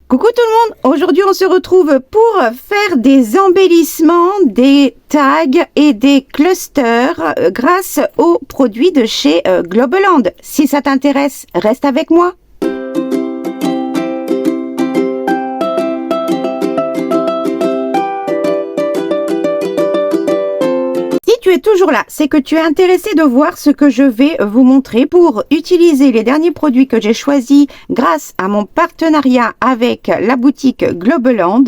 Coucou tout le monde, aujourd'hui on se retrouve pour faire des embellissements, des tags et des clusters grâce aux produits de chez Globaland. Si ça t'intéresse, reste avec moi. Si tu es toujours là, c'est que tu es intéressé de voir ce que je vais vous montrer pour utiliser les derniers produits que j'ai choisis grâce à mon partenariat avec la boutique Globaland.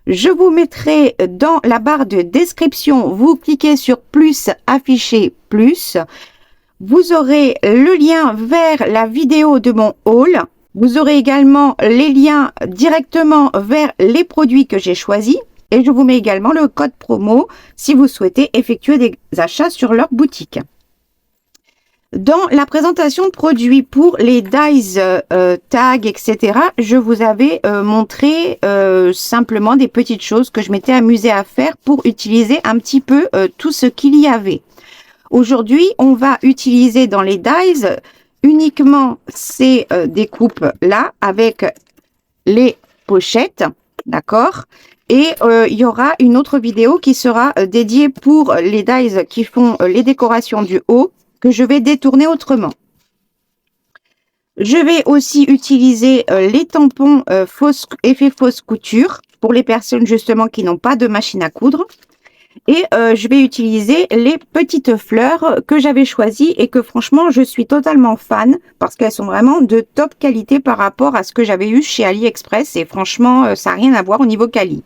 Je vous mettrai dans la barre de description, vous cliquez sur plus, afficher plus. Vous aurez le lien vers la vidéo de mon haul. Vous aurez également les liens directement vers les produits que j'ai choisis. Et je vous mets également le code promo si vous souhaitez effectuer des achats sur leur boutique. Dans la présentation de produits pour les dies, tags, etc., je vous avais montré simplement des petites choses que je m'étais amusée à faire pour utiliser un petit peu tout ce qu'il y avait. Aujourd'hui, on va utiliser dans les dies uniquement ces découpes-là avec les pochettes, d'accord ? Et il y aura une autre vidéo qui sera dédiée pour les dies qui font les décorations du haut, que je vais détourner autrement. Je vais aussi utiliser les tampons effet fausse couture pour les personnes justement qui n'ont pas de machine à coudre. Et je vais utiliser les petites fleurs que j'avais choisies et que franchement je suis totalement fan parce qu'elles sont vraiment de top qualité par rapport à ce que j'avais eu chez AliExpress et franchement ça n'a rien à voir au niveau quali.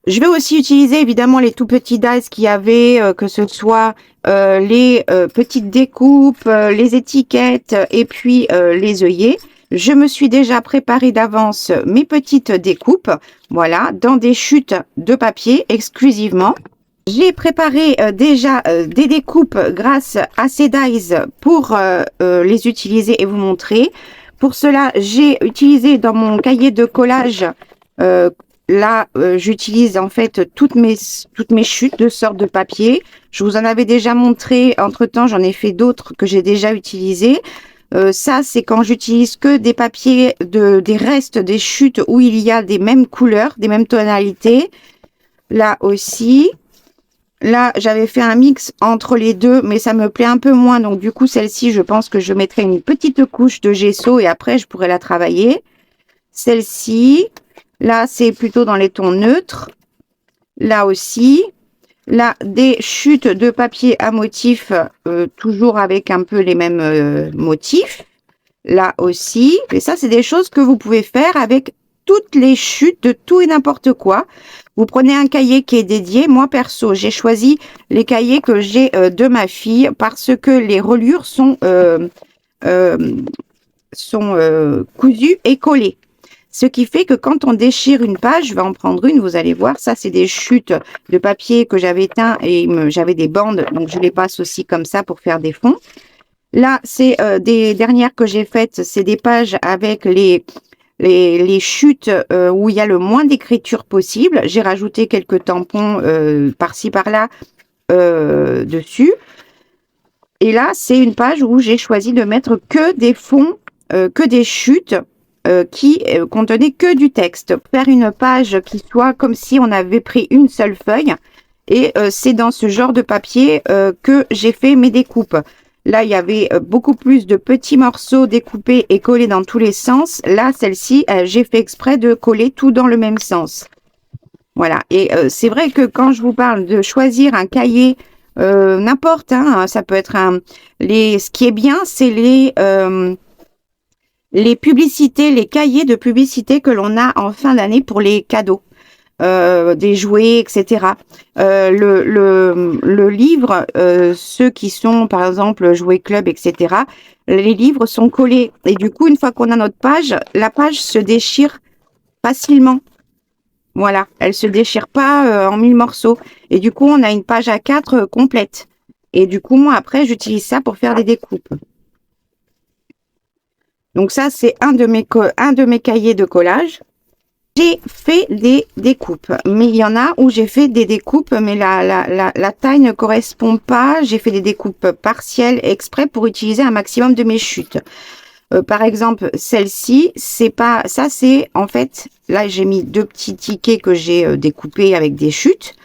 Je vais aussi utiliser évidemment les tout petits dies qu'il y avait, que ce soit les petites découpes, les étiquettes et puis les œillets. Je me suis déjà préparé d'avance mes petites découpes, voilà, dans des chutes de papier exclusivement. J'ai préparé déjà des découpes grâce à ces dies pour les utiliser et vous montrer. Pour cela, j'ai utilisé dans mon cahier de collage, là, j'utilise en fait toutes mes chutes de sortes de papier. Je vous en avais déjà montré, entre-temps, j'en ai fait d'autres que j'ai déjà utilisées. Ça, c'est quand j'utilise que des papiers, des restes des chutes où il y a des mêmes couleurs, des mêmes tonalités. Là aussi. Là, j'avais fait un mix entre les deux, mais ça me plaît un peu moins. Donc, du coup, celle-ci, je pense que je mettrai une petite couche de gesso et après, je pourrai la travailler. Celle-ci, là, c'est plutôt dans les tons neutres. Là aussi. Là, des chutes de papier à motifs, toujours avec un peu les mêmes motifs. Là aussi. Et ça, c'est des choses que vous pouvez faire avec toutes les chutes de tout et n'importe quoi. Vous prenez un cahier qui est dédié. Moi, perso, j'ai choisi les cahiers que j'ai de ma fille parce que les reliures sont cousues et collées. Ce qui fait que quand on déchire une page, je vais en prendre une, vous allez voir, ça c'est des chutes de papier que j'avais teint et j'avais des bandes, donc je les passe aussi comme ça pour faire des fonds. Là, c'est des dernières que j'ai faites, c'est des pages avec les chutes où il y a le moins d'écriture possible. J'ai rajouté quelques tampons par-ci par-là dessus. Et là, c'est une page où j'ai choisi de mettre que des fonds, que des chutes, qui contenait que du texte. Faire une page qui soit comme si on avait pris une seule feuille. Et c'est dans ce genre de papier que j'ai fait mes découpes. Là, il y avait beaucoup plus de petits morceaux découpés et collés dans tous les sens. Là, celle-ci, j'ai fait exprès de coller tout dans le même sens. Voilà. Et c'est vrai que quand je vous parle de choisir un cahier, n'importe, hein, ça peut être ce qui est bien, c'est les publicités, les cahiers de publicité que l'on a en fin d'année pour les cadeaux, des jouets, etc. Le livre, ceux qui sont par exemple Jouets Club, etc. Les livres sont collés et du coup, une fois qu'on a notre page, la page se déchire facilement. Voilà, elle se déchire pas en 1000 morceaux. Et du coup, on a une page A4 complète. Et du coup, moi, après, j'utilise ça pour faire des découpes. Donc ça, c'est un de mes cahiers de collage. J'ai fait des découpes, mais il y en a où j'ai fait des découpes, mais la taille ne correspond pas. J'ai fait des découpes partielles exprès pour utiliser un maximum de mes chutes. Par exemple, celle-ci, c'est pas ça, c'est en fait, là j'ai mis 2 petits tickets que j'ai découpés avec des chutes.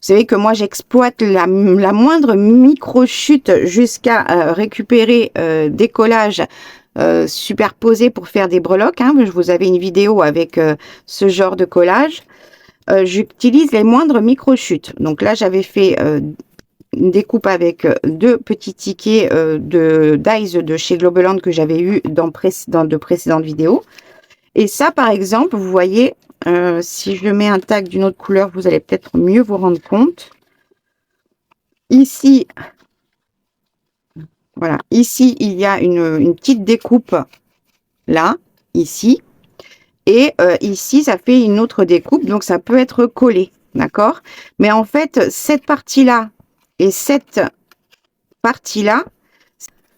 Vous savez que moi j'exploite la moindre micro-chute jusqu'à récupérer des collages superposés pour faire des breloques. Hein. Je vous avais une vidéo avec ce genre de collage. J'utilise les moindres micro-chutes. Donc là j'avais fait une découpe avec 2 petits tickets de dies de chez Globeland que j'avais eu dans de précédentes vidéos. Et ça par exemple, vous voyez, si je mets un tag d'une autre couleur, vous allez peut-être mieux vous rendre compte. Ici, voilà, ici, il y a une petite découpe, là, ici. Et ici, ça fait une autre découpe, donc ça peut être collé, d'accord? Mais en fait, cette partie-là et cette partie-là,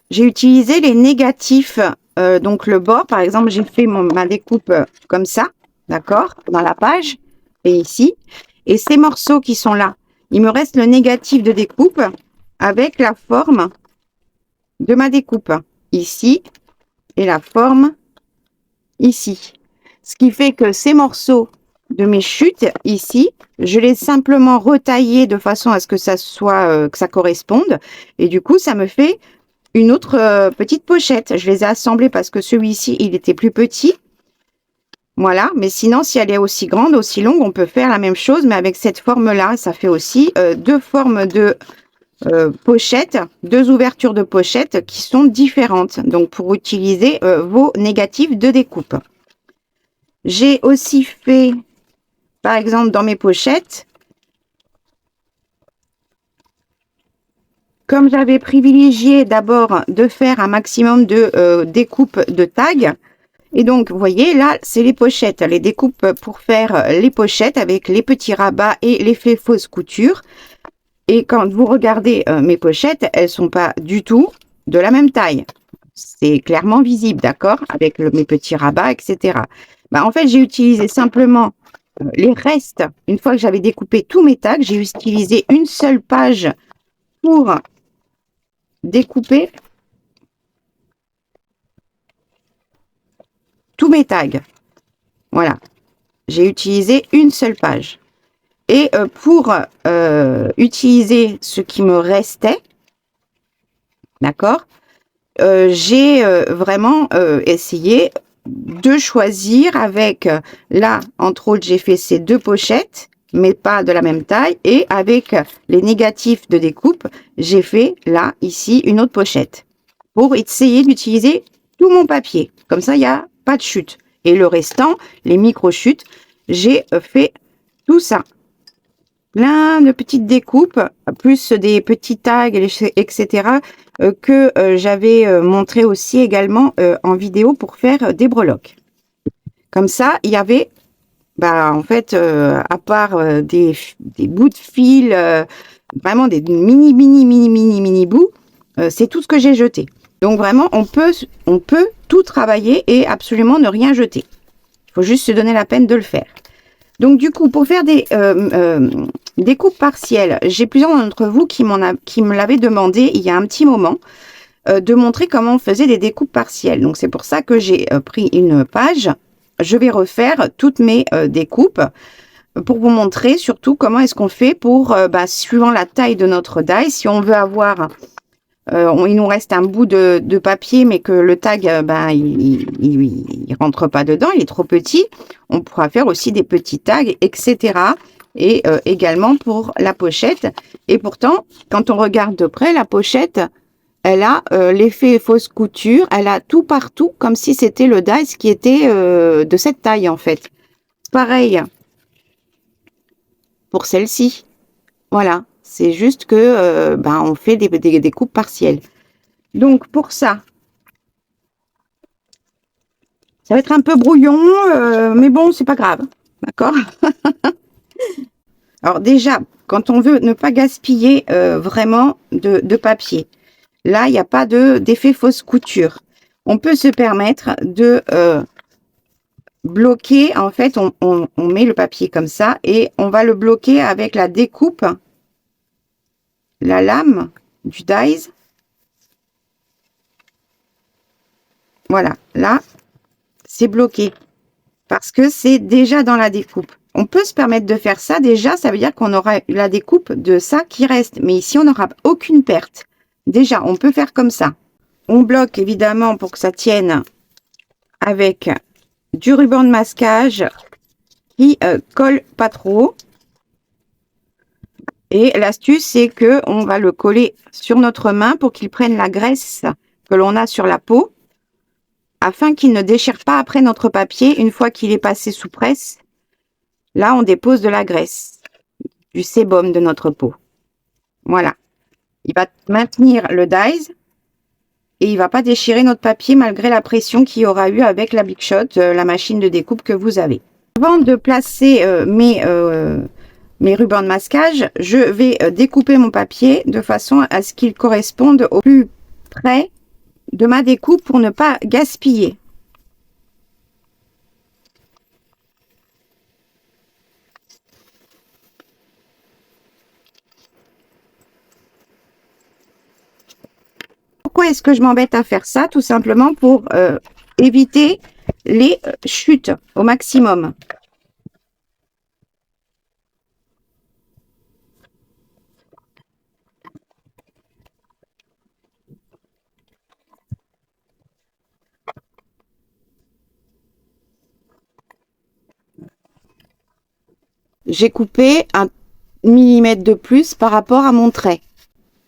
j'ai utilisé les négatifs. Donc le bord, par exemple, j'ai fait ma découpe comme ça, d'accord, dans la page, et ici. Et ces morceaux qui sont là, il me reste le négatif de découpe avec la forme de ma découpe, ici, et la forme ici. Ce qui fait que ces morceaux de mes chutes, ici, je les ai simplement retaillés de façon à ce que ça soit, que ça corresponde. Et du coup, ça me fait une autre petite pochette. Je les ai assemblés parce que celui-ci, il était plus petit. Voilà, mais sinon, si elle est aussi grande, aussi longue, on peut faire la même chose, mais avec cette forme-là, ça fait aussi 2 formes de pochette, 2 ouvertures de pochette qui sont différentes. Donc, pour utiliser vos négatifs de découpe. J'ai aussi fait, par exemple, dans mes pochettes, comme j'avais privilégié d'abord de faire un maximum de découpes de tags, et donc, vous voyez, là, c'est les pochettes, les découpes pour faire les pochettes avec les petits rabats et l'effet fausse couture. Et quand vous regardez mes pochettes, elles sont pas du tout de la même taille. C'est clairement visible, d'accord, avec mes petits rabats, etc. Bah, en fait, j'ai utilisé simplement les restes. Une fois que j'avais découpé tous mes tags, j'ai utilisé une seule page pour découper tous mes tags. Voilà, j'ai utilisé une seule page. Et pour utiliser ce qui me restait, d'accord, j'ai vraiment essayé de choisir avec, là, entre autres, j'ai fait ces 2 pochettes, mais pas de la même taille. Et avec les négatifs de découpe, j'ai fait, là, ici, une autre pochette. Pour essayer d'utiliser tout mon papier. Comme ça, il n'y a pas de chute. Et le restant, les micro-chutes, j'ai fait tout ça. Plein de petites découpes, plus des petits tags, etc. Que j'avais montré aussi également en vidéo pour faire des breloques. Comme ça, il y avait, bah, en fait, à part des bouts de fil, vraiment des mini bouts, c'est tout ce que j'ai jeté. Donc vraiment, on peut tout travailler et absolument ne rien jeter. Il faut juste se donner la peine de le faire. Donc du coup, pour faire des découpes partielles, j'ai plusieurs d'entre vous qui me l'avaient demandé il y a un petit moment de montrer comment on faisait des découpes partielles. Donc c'est pour ça que j'ai pris une page. Je vais refaire toutes mes découpes pour vous montrer surtout comment est-ce qu'on fait pour, suivant la taille de notre die, si on veut avoir, il nous reste un bout de papier, mais que le tag, il rentre pas dedans, il est trop petit, on pourra faire aussi des petits tags, etc. Et également pour la pochette. Et pourtant, quand on regarde de près, la pochette, elle a l'effet fausse couture, elle a tout partout, comme si c'était le dies qui était de cette taille en fait. Pareil pour celle-ci. Voilà, c'est juste que on fait des coupes partielles. Donc pour ça va être un peu brouillon, mais bon, c'est pas grave, d'accord. Alors déjà, quand on veut ne pas gaspiller vraiment de papier, là, il n'y a pas d'effet fausse couture. On peut se permettre de bloquer, en fait, on met le papier comme ça et on va le bloquer avec la découpe, la lame du dies. Voilà, là, c'est bloqué parce que c'est déjà dans la découpe. On peut se permettre de faire ça. Déjà, ça veut dire qu'on aura la découpe de ça qui reste. Mais ici, on n'aura aucune perte. Déjà, on peut faire comme ça. On bloque évidemment pour que ça tienne avec du ruban de masquage qui colle pas trop. Et l'astuce, c'est que on va le coller sur notre main pour qu'il prenne la graisse que l'on a sur la peau, afin qu'il ne déchire pas après notre papier une fois qu'il est passé sous presse. Là, on dépose de la graisse, du sébum de notre peau. Voilà. Il va maintenir le dies et il va pas déchirer notre papier malgré la pression qu'il y aura eu avec la Big Shot, la machine de découpe que vous avez. Avant de placer mes rubans de masquage, je vais découper mon papier de façon à ce qu'il corresponde au plus près de ma découpe pour ne pas gaspiller. Pourquoi est-ce que je m'embête à faire ça? Tout simplement pour éviter les chutes au maximum. J'ai coupé 1 millimètre de plus par rapport à mon trait,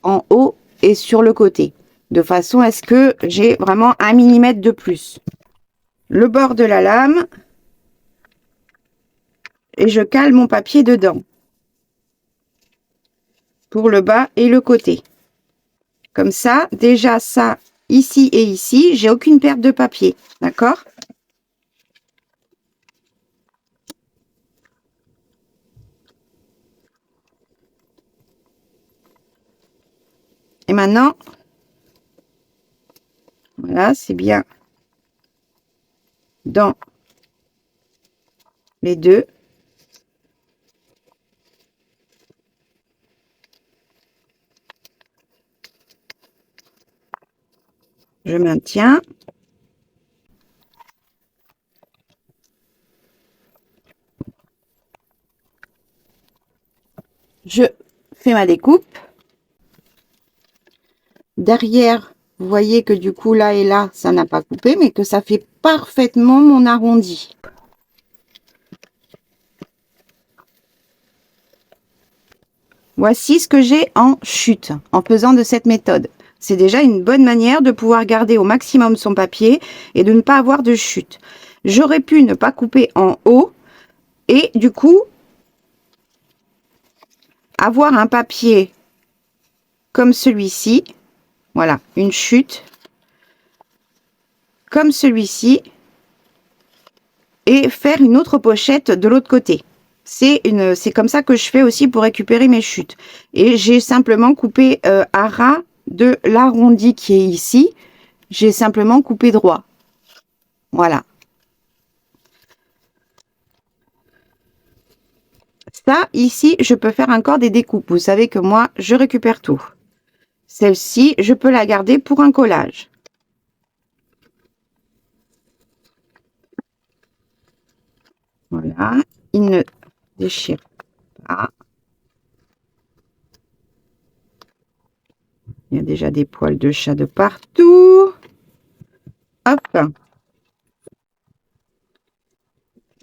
en haut et sur le côté, de façon à ce que j'ai vraiment 1 millimètre de plus. Le bord de la lame, et je cale mon papier dedans, pour le bas et le côté. Comme ça, déjà ça, ici et ici, j'ai aucune perte de papier, d'accord? Et maintenant, voilà, c'est bien dans les deux. Je maintiens. Je fais ma découpe. Derrière, vous voyez que du coup, là et là, ça n'a pas coupé, mais que ça fait parfaitement mon arrondi. Voici ce que j'ai en chute, en faisant de cette méthode. C'est déjà une bonne manière de pouvoir garder au maximum son papier et de ne pas avoir de chute. J'aurais pu ne pas couper en haut et du coup, avoir un papier comme celui-ci. Voilà, une chute comme celui-ci et faire une autre pochette de l'autre côté. C'est comme ça que je fais aussi pour récupérer mes chutes. Et j'ai simplement coupé à ras de l'arrondi qui est ici. J'ai simplement coupé droit. Voilà. Ça, ici, je peux faire encore des découpes. Vous savez que moi, je récupère tout. Celle-ci, je peux la garder pour un collage. Voilà. Il ne déchire pas. Il y a déjà des poils de chat de partout. Hop.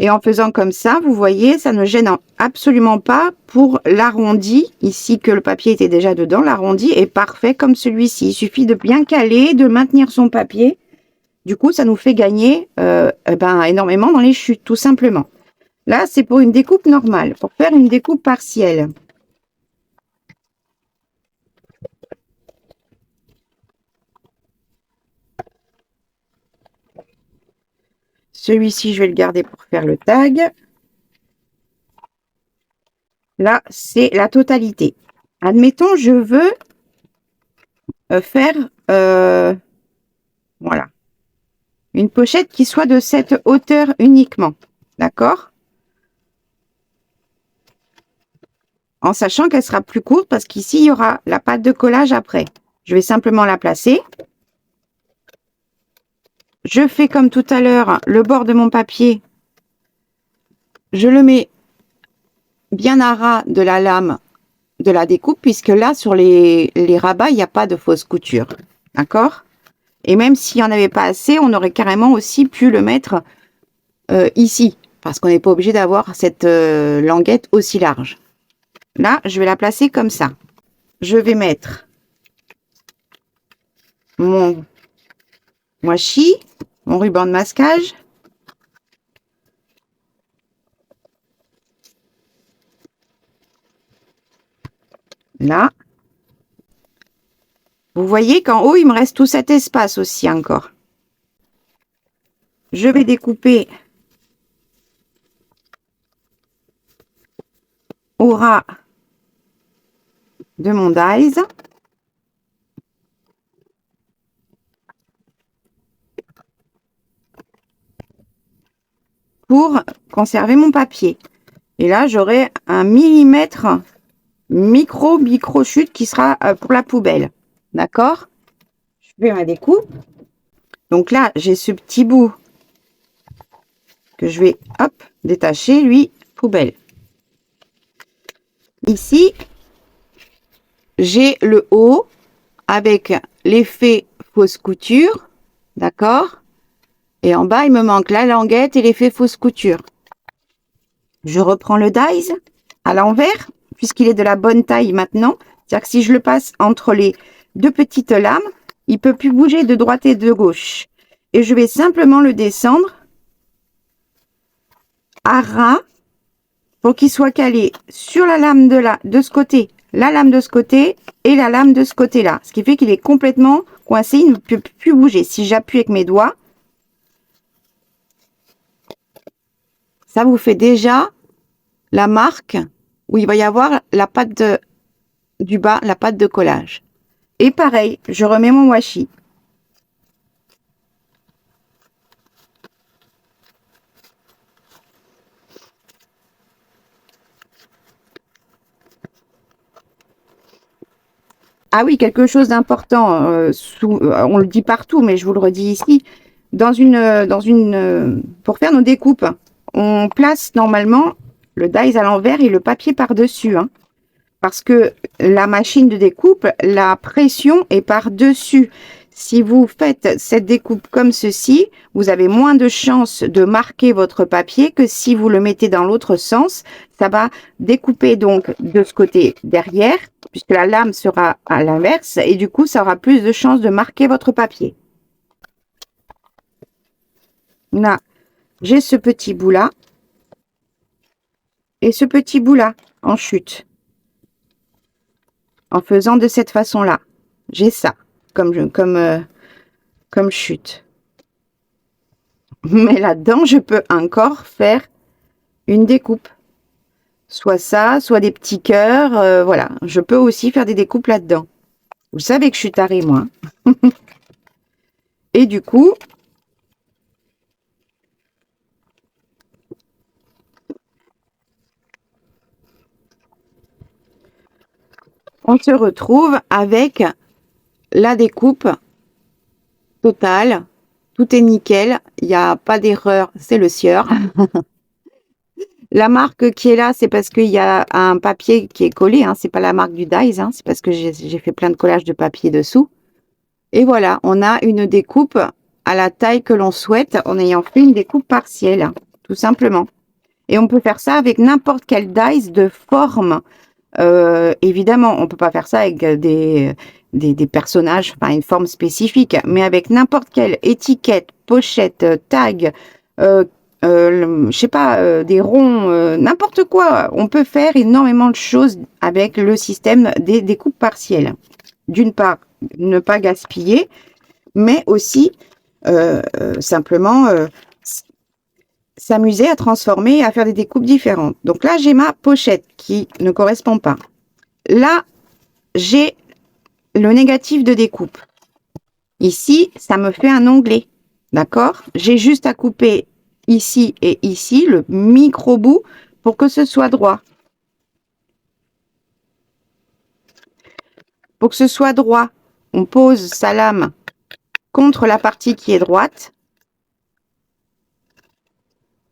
Et en faisant comme ça, vous voyez, ça ne gêne absolument pas pour l'arrondi. Ici, que le papier était déjà dedans, l'arrondi est parfait comme celui-ci. Il suffit de bien caler, de maintenir son papier. Du coup, ça nous fait gagner énormément dans les chutes, tout simplement. Là, c'est pour une découpe normale, pour faire une découpe partielle. Celui-ci, je vais le garder pour faire le tag. Là, c'est la totalité. Admettons, je veux faire voilà, une pochette qui soit de cette hauteur uniquement. D'accord? En sachant qu'elle sera plus courte parce qu'ici, il y aura la pâte de collage après. Je vais simplement la placer. je fais comme tout à l'heure, le bord de mon papier, je le mets bien à ras de la lame de la découpe, puisque là, sur les rabats, il n'y a pas de fausse couture. D'accord? Et même s'il n'y en avait pas assez, on aurait carrément aussi pu le mettre ici, parce qu'on n'est pas obligé d'avoir cette languette aussi large. Là, je vais la placer comme ça. Je vais mettre mon washi, mon ruban de masquage. Là. Vous voyez qu'en haut, il me reste tout cet espace aussi encore. Je vais découper au ras de mon dies. Pour conserver mon papier. Et là, j'aurai un millimètre micro chute qui sera pour la poubelle. D'accord? Je fais ma découpe. Donc là, j'ai ce petit bout que je vais, hop, détacher, lui, poubelle. Ici, j'ai le haut avec l'effet fausse couture. D'accord? Et en bas, il me manque la languette et l'effet fausse couture. Je reprends le dies à l'envers, puisqu'il est de la bonne taille maintenant. C'est-à-dire que si je le passe entre les deux petites lames, il ne peut plus bouger de droite et de gauche. Et je vais simplement le descendre à ras pour qu'il soit calé sur la lame de ce côté, la lame de ce côté et la lame de ce côté-là. Ce qui fait qu'il est complètement coincé, il ne peut plus bouger. Si j'appuie avec mes doigts, ça vous fait déjà la marque où il va y avoir la patte du bas, la patte de collage. Et pareil, je remets mon washi. Ah oui, quelque chose d'important, on le dit partout, mais je vous le redis ici, pour faire nos découpes, on place normalement le dies à l'envers et le papier par-dessus, hein, parce que la machine de découpe, la pression est par-dessus. Si vous faites cette découpe comme ceci, vous avez moins de chances de marquer votre papier que si vous le mettez dans l'autre sens. Ça va découper donc de ce côté derrière, puisque la lame sera à l'inverse, et du coup, ça aura plus de chances de marquer votre papier. Là, j'ai ce petit bout là, et ce petit bout là, en chute. En faisant de cette façon-là. J'ai ça, comme chute. Mais là-dedans, je peux encore faire une découpe. Soit ça, soit des petits cœurs. Voilà, je peux aussi faire des découpes là-dedans. Vous savez que je suis tarée, moi. Et du coup, on se retrouve avec la découpe totale. Tout est nickel. Il n'y a pas d'erreur. C'est le sieur. La marque qui est là, c'est parce qu'il y a un papier qui est collé. Hein. C'est pas la marque du dies. Hein. C'est parce que j'ai fait plein de collages de papier dessous. Et voilà, on a une découpe à la taille que l'on souhaite en ayant fait une découpe partielle, tout simplement. Et on peut faire ça avec n'importe quel dies de forme. Évidemment, on peut pas faire ça avec des personnages, enfin une forme spécifique, mais avec n'importe quelle étiquette, pochette, tag, je sais pas, des ronds, n'importe quoi. On peut faire énormément de choses avec le système des découpes partielles. D'une part, ne pas gaspiller, mais aussi simplement s'amuser à transformer et à faire des découpes différentes. Donc là, j'ai ma pochette qui ne correspond pas. Là, j'ai le négatif de découpe. Ici, ça me fait un onglet. D'accord? J'ai juste à couper ici et ici le micro bout pour que ce soit droit. Pour que ce soit droit, on pose sa lame contre la partie qui est droite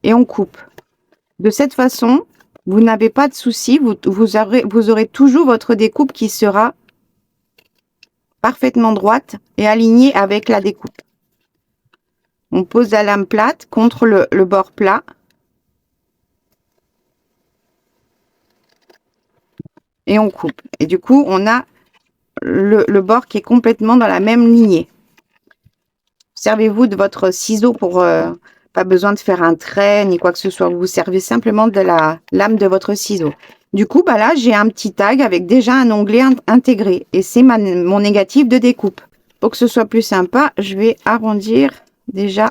et on coupe. De cette façon, vous n'avez pas de souci, vous aurez toujours votre découpe qui sera parfaitement droite et alignée avec la découpe. On pose la lame plate contre le bord plat. Et on coupe. Et du coup, on a le bord qui est complètement dans la même lignée. Servez-vous de votre ciseau pour pas besoin de faire un trait ni quoi que ce soit. Vous vous servez simplement de la lame de votre ciseau. Du coup, bah là, j'ai un petit tag avec déjà un onglet intégré. Et c'est mon négatif de découpe. Pour que ce soit plus sympa, je vais arrondir déjà.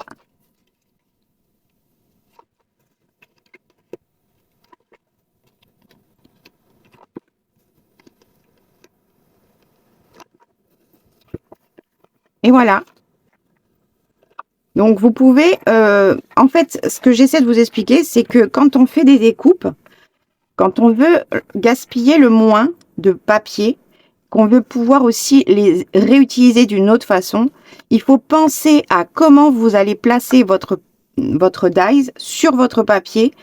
Et voilà. Donc, vous pouvez... en fait, ce que j'essaie de vous expliquer, c'est que quand on fait des découpes, quand on veut gaspiller le moins de papier, qu'on veut pouvoir aussi les réutiliser d'une autre façon, il faut penser à comment vous allez placer votre dies sur votre papier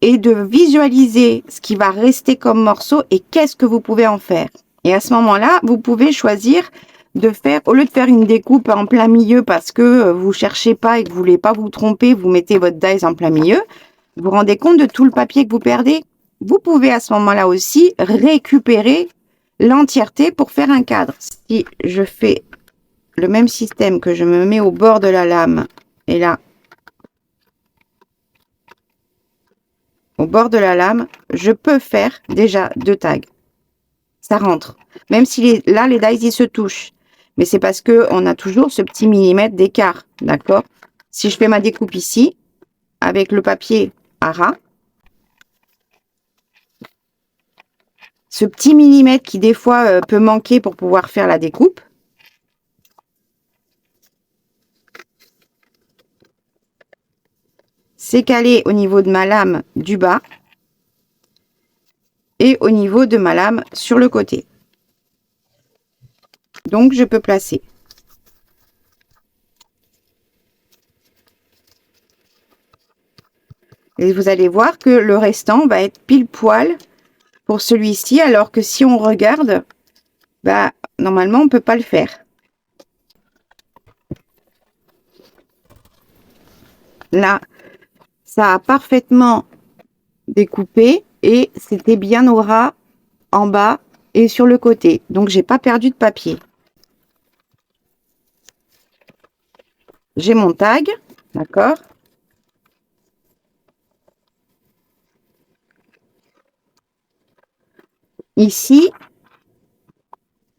et de visualiser ce qui va rester comme morceau et qu'est-ce que vous pouvez en faire. Et à ce moment-là, vous pouvez choisir de faire, au lieu de faire une découpe en plein milieu parce que vous cherchez pas et que vous voulez pas vous tromper, vous mettez votre dies en plein milieu, vous vous rendez compte de tout le papier que vous perdez. Vous pouvez à ce moment-là aussi récupérer l'entièreté pour faire un cadre. Si je fais le même système, que je me mets au bord de la lame et là, au bord de la lame, je peux faire déjà 2 tags. Ça rentre. Même si là, les dies, ils se touchent. Mais c'est parce que on a toujours ce petit millimètre d'écart. D'accord? Si je fais ma découpe ici, avec le papier à ras, ce petit millimètre qui des fois peut manquer pour pouvoir faire la découpe, c'est calé au niveau de ma lame du bas et au niveau de ma lame sur le côté. Donc je peux placer. Et vous allez voir que le restant va être pile poil pour celui-ci, alors que si on regarde, bah normalement on peut pas le faire. Là, ça a parfaitement découpé et c'était bien au ras en bas et sur le côté. Donc j'ai pas perdu de papier. J'ai mon tag, d'accord? Ici,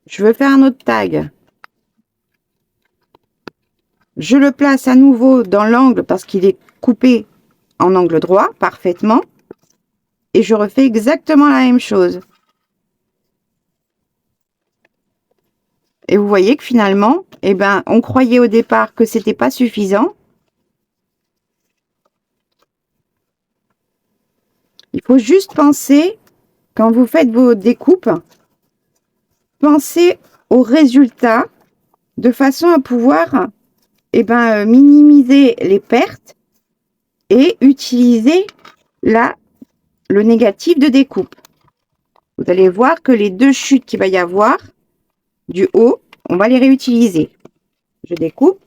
je veux faire un autre tag. Je le place à nouveau dans l'angle parce qu'il est coupé en angle droit parfaitement. Et je refais exactement la même chose. Et vous voyez que finalement, eh ben, on croyait au départ que c'était pas suffisant. Il faut juste penser, quand vous faites vos découpes, pensez au résultat de façon à pouvoir minimiser les pertes et utiliser le négatif de découpe. Vous allez voir que les 2 chutes qu'il va y avoir du haut, on va les réutiliser. Je découpe.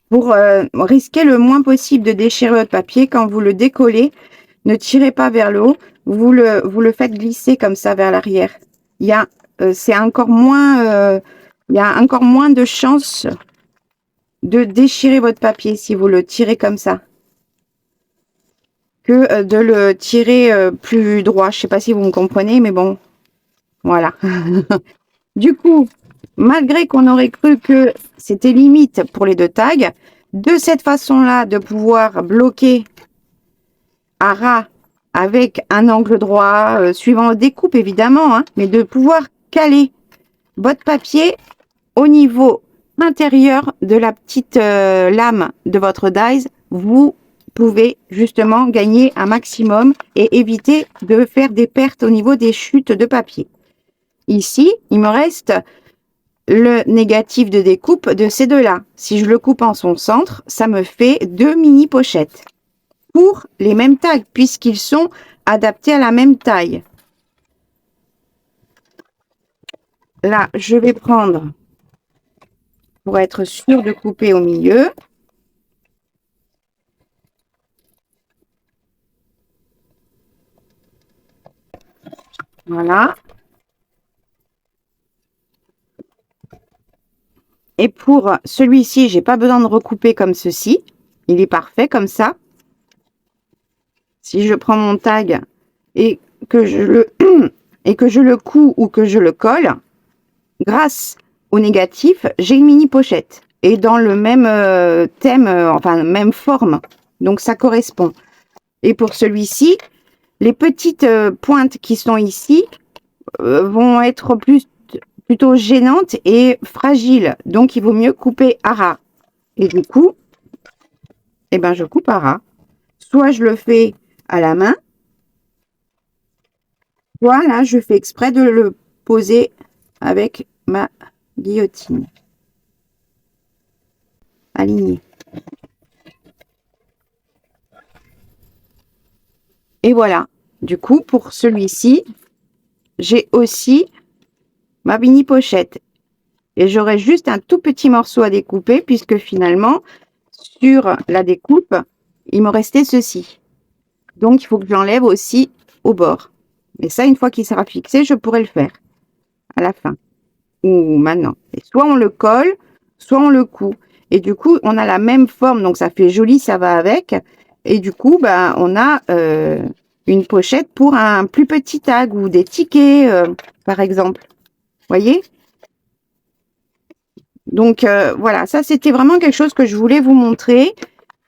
Pour risquer le moins possible de déchirer votre papier, quand vous le décollez, ne tirez pas vers le haut, vous le faites glisser comme ça vers l'arrière. Il y a encore moins de chances de déchirer votre papier si vous le tirez comme ça que de le tirer plus droit. Je sais pas si vous me comprenez, mais bon, voilà. Du coup, malgré qu'on aurait cru que c'était limite pour les 2 tags, de cette façon-là, de pouvoir bloquer à ras avec un angle droit, suivant la découpe évidemment, hein, mais de pouvoir caler votre papier au niveau intérieur de la petite lame de votre dies, vous pouvez justement gagner un maximum et éviter de faire des pertes au niveau des chutes de papier. Ici, il me reste le négatif de découpe de ces deux-là. Si je le coupe en son centre, ça me fait 2 mini pochettes pour les mêmes tailles puisqu'ils sont adaptés à la même taille. Là, je vais prendre, pour être sûr de couper au milieu, voilà. Et pour celui-ci, j'ai pas besoin de recouper comme ceci. Il est parfait comme ça. Si je prends mon tag et que je le et que je le couds ou que je le colle, grâce au négatif, j'ai une mini pochette et dans le même thème, enfin même forme. Donc ça correspond. Et pour celui-ci, les petites pointes qui sont ici vont être plutôt gênantes et fragiles. Donc il vaut mieux couper à ras. Et du coup, eh ben, je coupe à ras. Soit je le fais à la main, soit là, je fais exprès de le poser avec ma guillotine. Alignée. Et voilà. Du coup, pour celui-ci, j'ai aussi ma mini pochette. Et j'aurai juste un tout petit morceau à découper puisque finalement, sur la découpe, il me restait ceci. Donc, il faut que j'enlève aussi au bord. Mais ça, une fois qu'il sera fixé, je pourrai le faire à la fin ou maintenant. Et soit on le colle, soit on le coud. Et du coup, on a la même forme, donc ça fait joli, ça va avec. Et du coup, ben, on a une pochette pour un plus petit tag ou des tickets, par exemple. Voyez? Donc voilà, ça c'était vraiment quelque chose que je voulais vous montrer.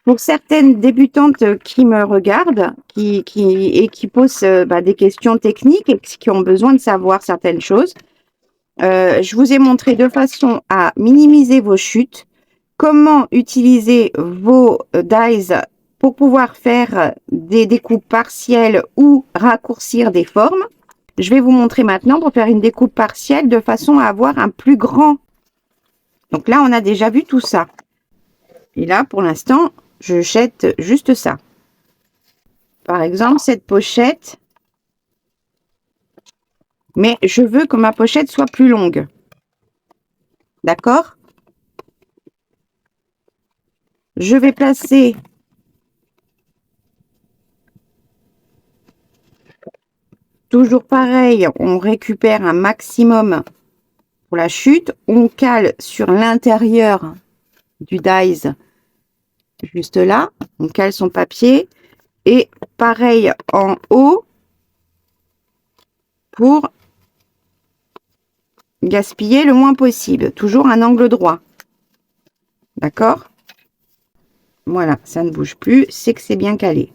Pour certaines débutantes qui me regardent, qui posent des questions techniques et qui ont besoin de savoir certaines choses, je vous ai montré de façon à minimiser vos chutes, comment utiliser vos dies pour pouvoir faire des découpes partielles ou raccourcir des formes. Je vais vous montrer maintenant pour faire une découpe partielle de façon à avoir un plus grand. Donc là, on a déjà vu tout ça. Et là, pour l'instant, je jette juste ça. Par exemple, cette pochette, mais je veux que ma pochette soit plus longue. D'accord? Je vais placer toujours pareil, on récupère un maximum pour la chute. On cale sur l'intérieur du dies, juste là. On cale son papier. Et pareil en haut pour gaspiller le moins possible. Toujours un angle droit. D'accord? Voilà, ça ne bouge plus. C'est que c'est bien calé.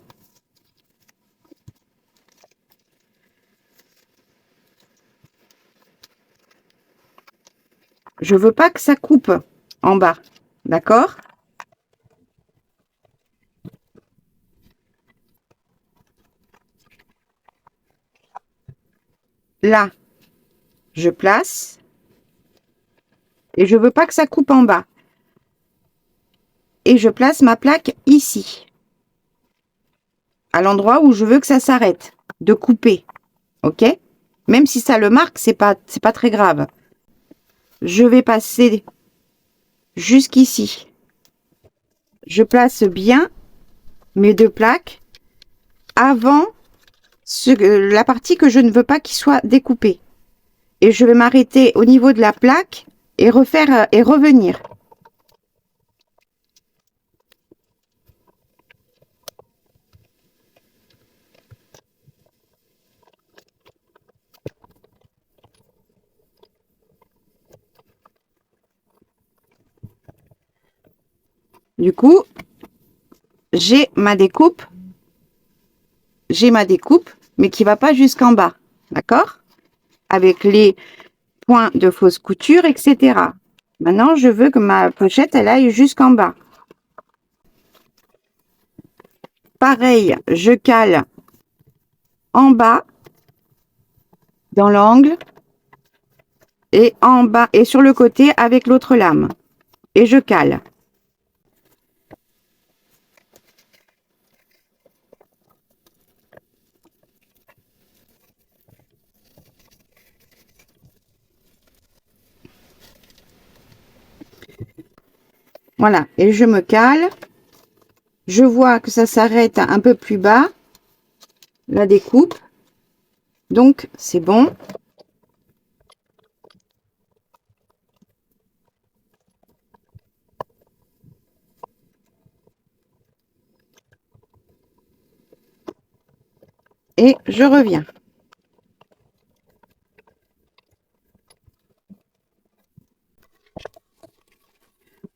Je veux pas que ça coupe en bas. D'accord? Là, je place. Et je veux pas que ça coupe en bas. Et je place ma plaque ici. À l'endroit où je veux que ça s'arrête de couper. OK? Même si ça le marque, c'est pas très grave. Je vais passer jusqu'ici. Je place bien mes deux plaques avant la partie que je ne veux pas qu'il soit découpé. Et je vais m'arrêter au niveau de la plaque et refaire et revenir. Du coup, j'ai ma découpe, mais qui va pas jusqu'en bas, d'accord? Avec les points de fausse couture, etc. Maintenant, je veux que ma pochette, elle aille jusqu'en bas. Pareil, je cale en bas, dans l'angle, et en bas et sur le côté avec l'autre lame. Et je cale. Voilà, et je me cale. Je vois que ça s'arrête un peu plus bas, la découpe. Donc, c'est bon. Et je reviens.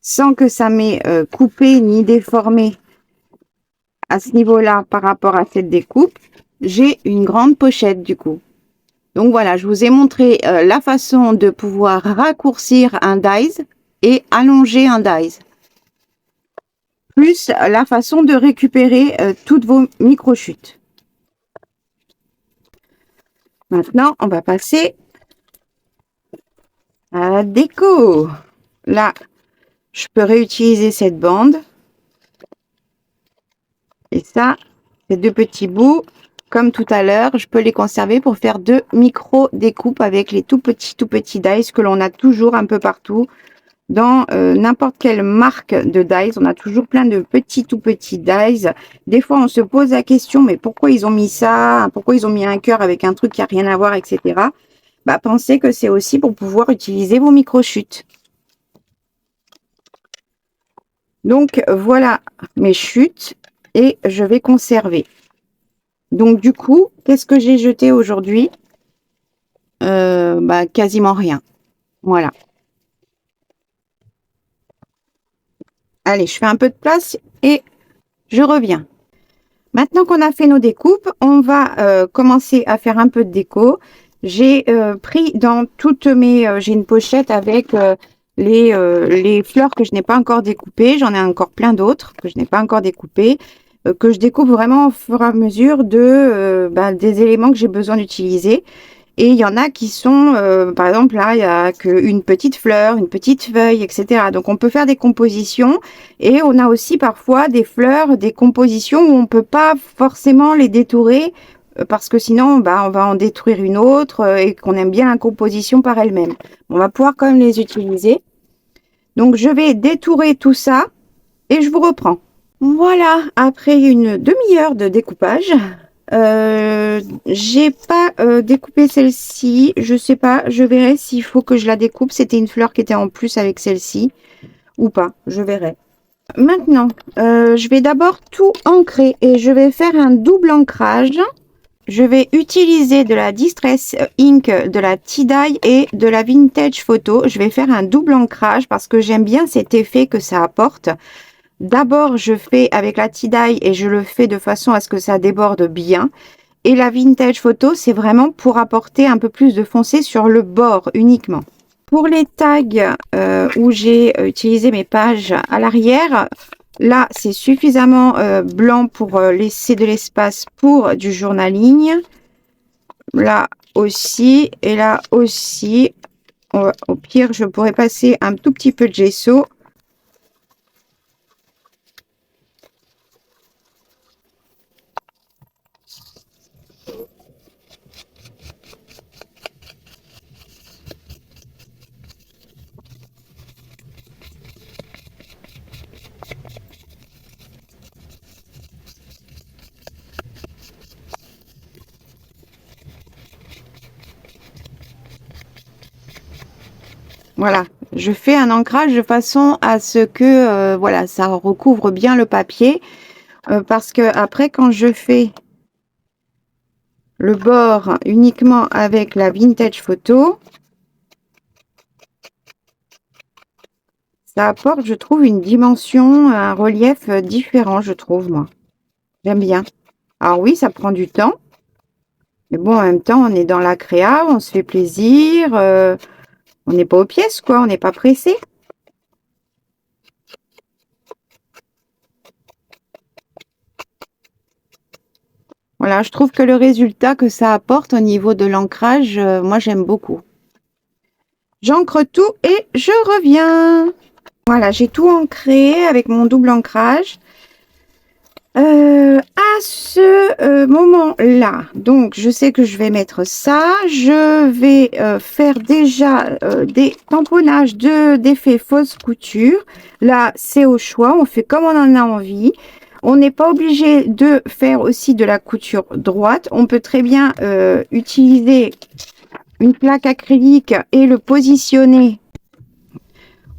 Sans que ça m'ait coupé ni déformé à ce niveau-là par rapport à cette découpe, j'ai une grande pochette du coup. Donc voilà, je vous ai montré la façon de pouvoir raccourcir un dies et allonger un dies. Plus la façon de récupérer toutes vos micro-chutes. Maintenant, on va passer à la déco. Là, je peux réutiliser cette bande. Et ça, ces deux petits bouts, comme tout à l'heure, je peux les conserver pour faire deux micro découpes avec les tout petits dies que l'on a toujours un peu partout. Dans n'importe quelle marque de dies, on a toujours plein de tout petits dies. Des fois, on se pose la question, mais pourquoi ils ont mis ça? Pourquoi ils ont mis un cœur avec un truc qui a rien à voir, etc. Bah, pensez que c'est aussi pour pouvoir utiliser vos micro-chutes. Donc, voilà mes chutes et je vais conserver. Donc, du coup, qu'est-ce que j'ai jeté aujourd'hui? Bah, quasiment rien. Voilà. Allez, je fais un peu de place et je reviens. Maintenant qu'on a fait nos découpes, on va commencer à faire un peu de déco. J'ai pris dans toutes mes... j'ai une pochette avec les fleurs que je n'ai pas encore découpées. J'en ai encore plein d'autres que je n'ai pas encore découpées. Que je découpe vraiment au fur et à mesure de, des éléments que j'ai besoin d'utiliser. Et il y en a qui sont, par exemple, là, il y a qu'une petite fleur, une petite feuille, etc. Donc, on peut faire des compositions. Et on a aussi parfois des fleurs, des compositions où on peut pas forcément les détourer parce que sinon, on va en détruire une autre et qu'on aime bien la composition par elle-même. On va pouvoir quand même les utiliser. Donc, je vais détourer tout ça et je vous reprends. Voilà, après une demi-heure de découpage, j'ai pas découpé celle-ci. Je sais pas, je verrai s'il faut que je la découpe. C'était une fleur qui était en plus avec celle-ci ou pas, je verrai. Maintenant, je vais d'abord tout ancrer et je vais faire un double ancrage. Je vais utiliser de la Distress Ink, de la Tie-Dye et de la Vintage Photo. Je vais faire un double ancrage parce que j'aime bien cet effet que ça apporte. D'abord, je fais avec la Tie-Dye et je le fais de façon à ce que ça déborde bien. Et la Vintage Photo, c'est vraiment pour apporter un peu plus de foncé sur le bord uniquement. Pour les tags où j'ai utilisé mes pages à l'arrière, là, c'est suffisamment blanc pour laisser de l'espace pour du journaling. Là aussi, et là aussi. Au pire, je pourrais passer un tout petit peu de gesso. Voilà, je fais un ancrage de façon à ce que voilà, ça recouvre bien le papier parce que après quand je fais le bord uniquement avec la Vintage Photo, ça apporte, je trouve, une dimension, un relief différent, je trouve, moi. J'aime bien. Alors oui, ça prend du temps, mais bon, en même temps, on est dans la créa, on se fait plaisir, on n'est pas aux pièces, quoi, on n'est pas pressé. Voilà, je trouve que le résultat que ça apporte au niveau de l'ancrage, moi j'aime beaucoup. J'ancre tout et je reviens. Voilà, j'ai tout ancré avec mon double ancrage. À ce moment-là, donc je sais que je vais mettre ça. Je vais faire déjà des tamponnages d'effets fausse couture. Là, c'est au choix. On fait comme on en a envie. On n'est pas obligé de faire aussi de la couture droite. On peut très bien utiliser une plaque acrylique et le positionner.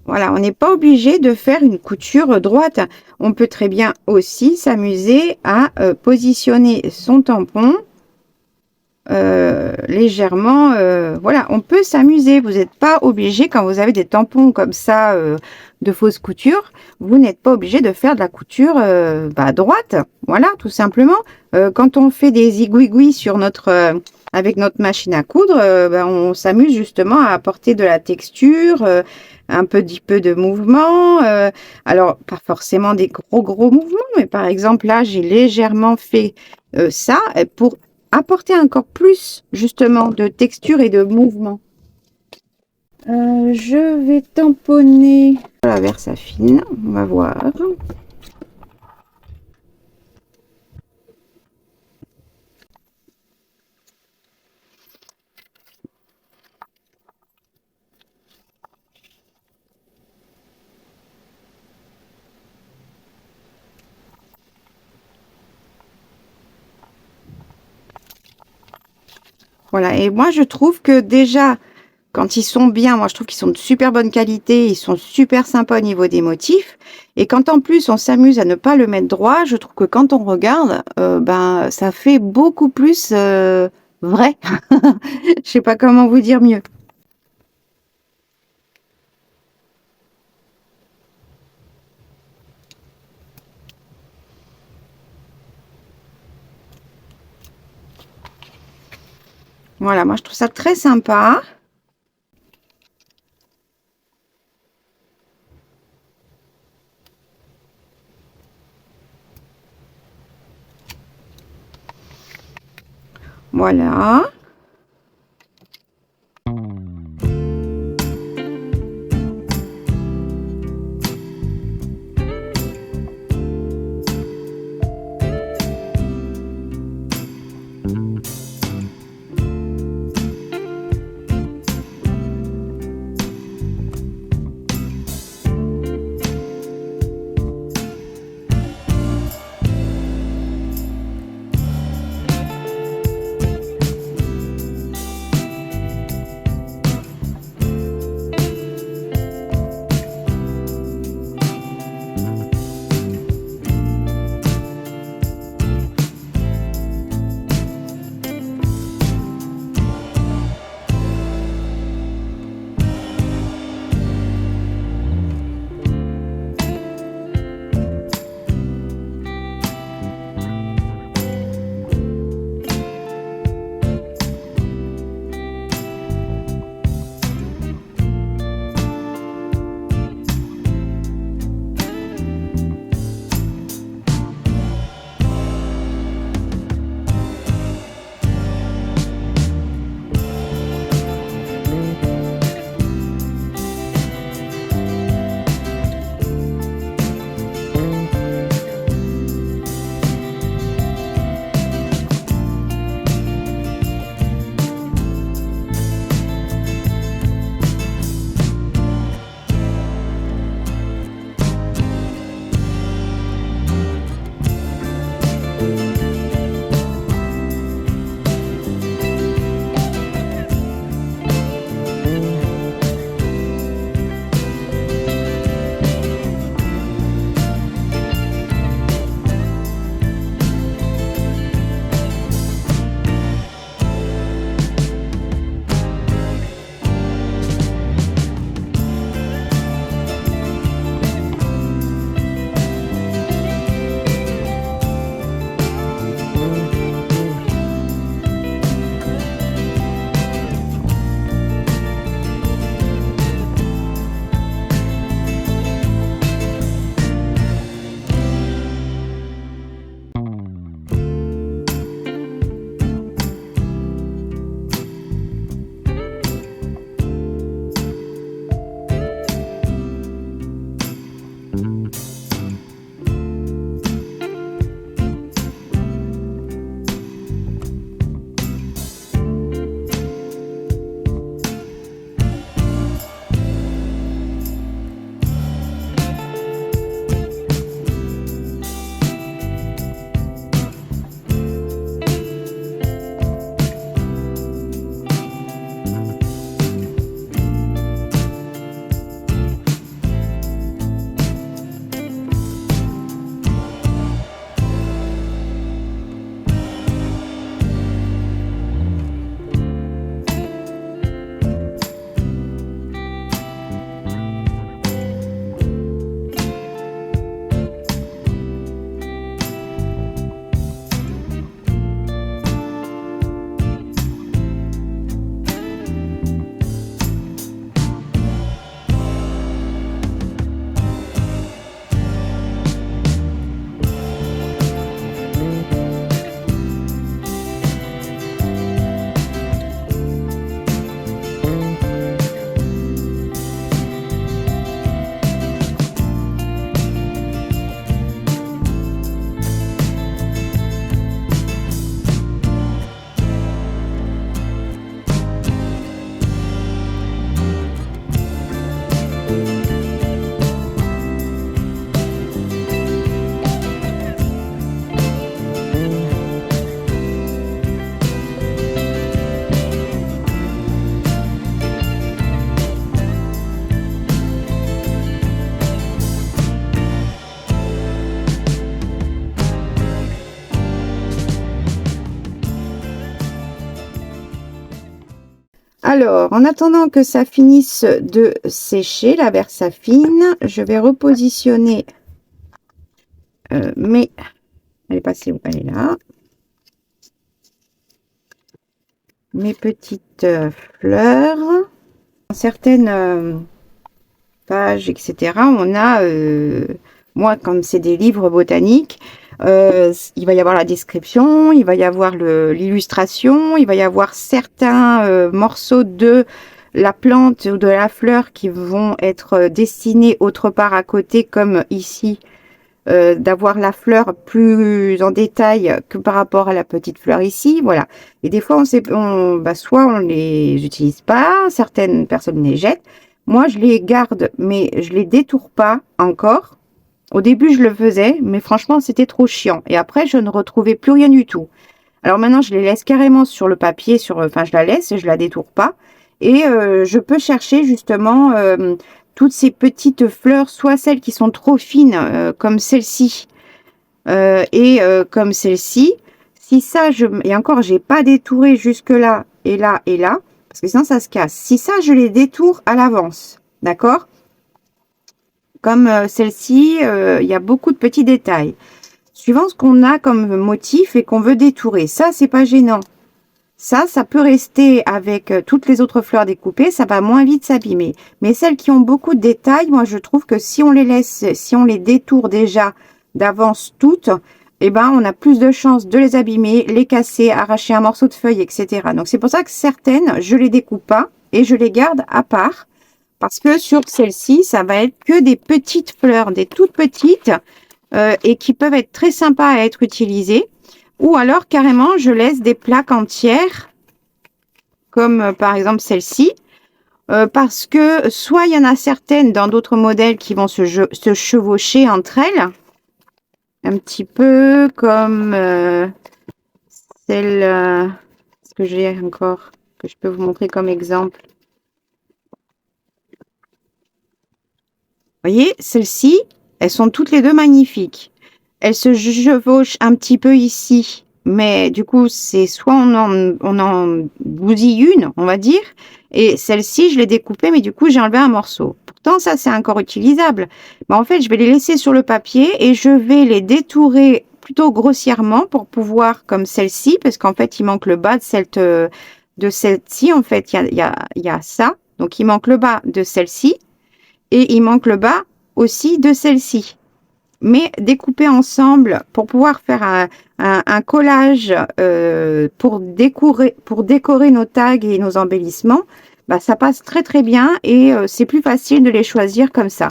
Voilà, on n'est pas obligé de faire une couture droite. On peut très bien aussi s'amuser à positionner son tampon légèrement. Voilà, on peut s'amuser. Vous n'êtes pas obligé, quand vous avez des tampons comme ça de fausse couture, vous n'êtes pas obligé de faire de la couture droite. Voilà, tout simplement. Quand on fait des igouigouis sur notre avec notre machine à coudre, on s'amuse justement à apporter de la texture, un petit peu de mouvement. Alors, pas forcément des gros mouvements, mais par exemple, là, j'ai légèrement fait ça pour apporter encore plus justement de texture et de mouvement. Je vais tamponner la Versafine, on va voir. Voilà, et moi je trouve que déjà, quand ils sont bien, moi je trouve qu'ils sont de super bonne qualité, ils sont super sympas au niveau des motifs. Et quand en plus on s'amuse à ne pas le mettre droit, je trouve que quand on regarde, ça fait beaucoup plus vrai. Je sais pas comment vous dire mieux. Voilà, moi je trouve ça très sympa. Voilà. Alors, en attendant que ça finisse de sécher, la Versafine, je vais repositionner mes... Elle est passée où? Elle est là. Mes petites fleurs. Dans certaines pages, etc., on a... moi, comme c'est des livres botaniques, il va y avoir la description, il va y avoir l'illustration, il va y avoir certains morceaux de la plante ou de la fleur qui vont être dessinés autre part à côté, comme ici, d'avoir la fleur plus en détail que par rapport à la petite fleur ici, voilà. Et des fois, soit on les utilise pas, certaines personnes les jettent. Moi, je les garde, mais je les détourne pas encore. Au début, je le faisais, mais franchement, c'était trop chiant. Et après, je ne retrouvais plus rien du tout. Alors maintenant, je les laisse carrément sur le papier, enfin, je la laisse, je la détourne pas. Et je peux chercher justement toutes ces petites fleurs, soit celles qui sont trop fines, comme celle-ci, comme celle-ci. Si ça, et encore, j'ai pas détouré jusque là, et là, et là, parce que sinon, ça se casse. Si ça, je les détourne à l'avance, d'accord? Comme celle-ci, il y a beaucoup de petits détails. Suivant ce qu'on a comme motif et qu'on veut détourer. Ça, c'est pas gênant. Ça peut rester avec toutes les autres fleurs découpées, ça va moins vite s'abîmer. Mais celles qui ont beaucoup de détails, moi je trouve que si on les laisse, si on les détourne déjà d'avance toutes, eh ben on a plus de chances de les abîmer, les casser, arracher un morceau de feuille, etc. Donc c'est pour ça que certaines, je les découpe pas et je les garde à part. Parce que sur celle-ci, ça va être que des petites fleurs, des toutes petites, et qui peuvent être très sympas à être utilisées. Ou alors, carrément, je laisse des plaques entières, comme par exemple celle-ci, parce que soit il y en a certaines dans d'autres modèles qui vont se chevaucher entre elles, un petit peu comme celle, ce que j'ai encore, que je peux vous montrer comme exemple. Vous voyez, celles-ci, elles sont toutes les deux magnifiques. Elles se chevauchent un petit peu ici, mais du coup, c'est soit on en bousille une, on va dire, et celle-ci, je l'ai découpée, mais du coup, j'ai enlevé un morceau. Pourtant, ça, c'est encore utilisable. Mais en fait, je vais les laisser sur le papier et je vais les détourer plutôt grossièrement pour pouvoir, comme celle-ci, parce qu'en fait, il manque le bas de celle-ci. En fait, il y a ça. Donc, il manque le bas de celle-ci. Et il manque le bas aussi de celle-ci. Mais découper ensemble pour pouvoir faire un collage pour décorer nos tags et nos embellissements, bah, ça passe très très bien et c'est plus facile de les choisir comme ça.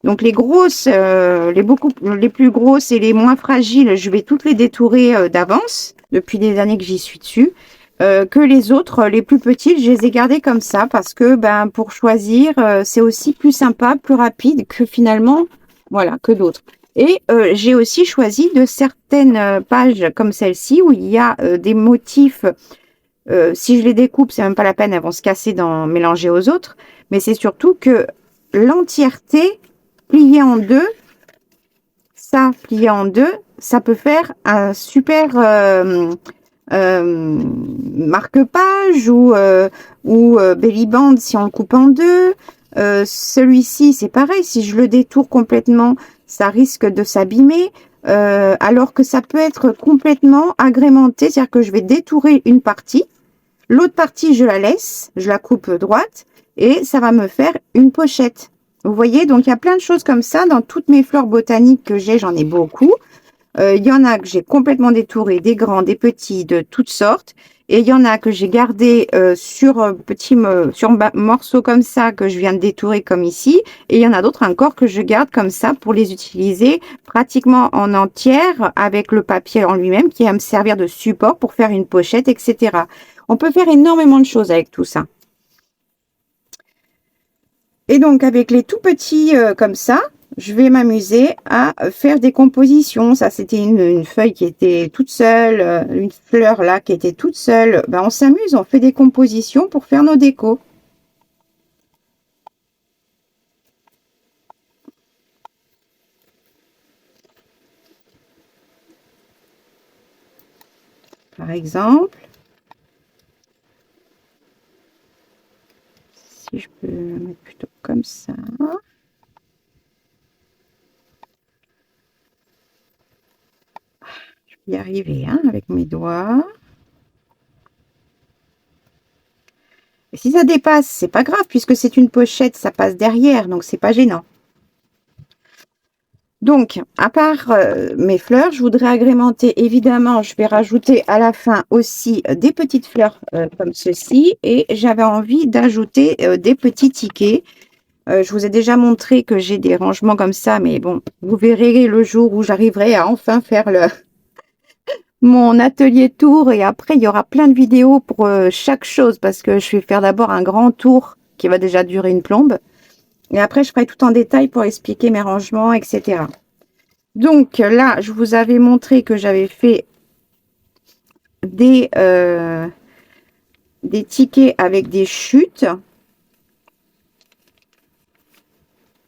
Donc les grosses, les plus grosses et les moins fragiles, je vais toutes les détourer d'avance depuis des années que j'y suis dessus. Que les autres, les plus petites, je les ai gardées comme ça parce que ben pour choisir, c'est aussi plus sympa, plus rapide que finalement, voilà, que d'autres. Et j'ai aussi choisi de certaines pages comme celle-ci où il y a des motifs. Si je les découpe, c'est même pas la peine, elles vont se casser mélanger aux autres. Mais c'est surtout que l'entièreté pliée en deux, ça plié en deux, ça peut faire un super marque-page ou belly band si on le coupe en deux. Celui-ci, c'est pareil. Si je le détourne complètement, ça risque de s'abîmer. Alors que ça peut être complètement agrémenté, c'est-à-dire que je vais détourer une partie, l'autre partie je la laisse, je la coupe droite et ça va me faire une pochette. Vous voyez, donc il y a plein de choses comme ça dans toutes mes fleurs botaniques que j'ai, j'en ai beaucoup. Il y en a que j'ai complètement détouré, des grands, des petits, de toutes sortes. Et il y en a que j'ai gardé sur morceaux comme ça que je viens de détourer comme ici. Et il y en a d'autres encore que je garde comme ça pour les utiliser pratiquement en entière avec le papier en lui-même qui va me servir de support pour faire une pochette, etc. On peut faire énormément de choses avec tout ça. Et donc avec les tout petits comme ça, je vais m'amuser à faire des compositions. Ça, c'était une feuille qui était toute seule, une fleur là qui était toute seule. Ben, on s'amuse, on fait des compositions pour faire nos décos. Par exemple. y arriver hein, avec mes doigts. Et si ça dépasse, c'est pas grave puisque c'est une pochette, ça passe derrière, donc c'est pas gênant. Donc, à part mes fleurs, je voudrais agrémenter, évidemment, je vais rajouter à la fin aussi des petites fleurs comme ceci. Et j'avais envie d'ajouter des petits tickets. Je vous ai déjà montré que j'ai des rangements comme ça, mais bon, vous verrez le jour où j'arriverai à enfin faire mon atelier tour. Et après, il y aura plein de vidéos pour chaque chose parce que je vais faire d'abord un grand tour qui va déjà durer une plombe. Et après, je ferai tout en détail pour expliquer mes rangements, etc. Donc là, je vous avais montré que j'avais fait des tickets avec des chutes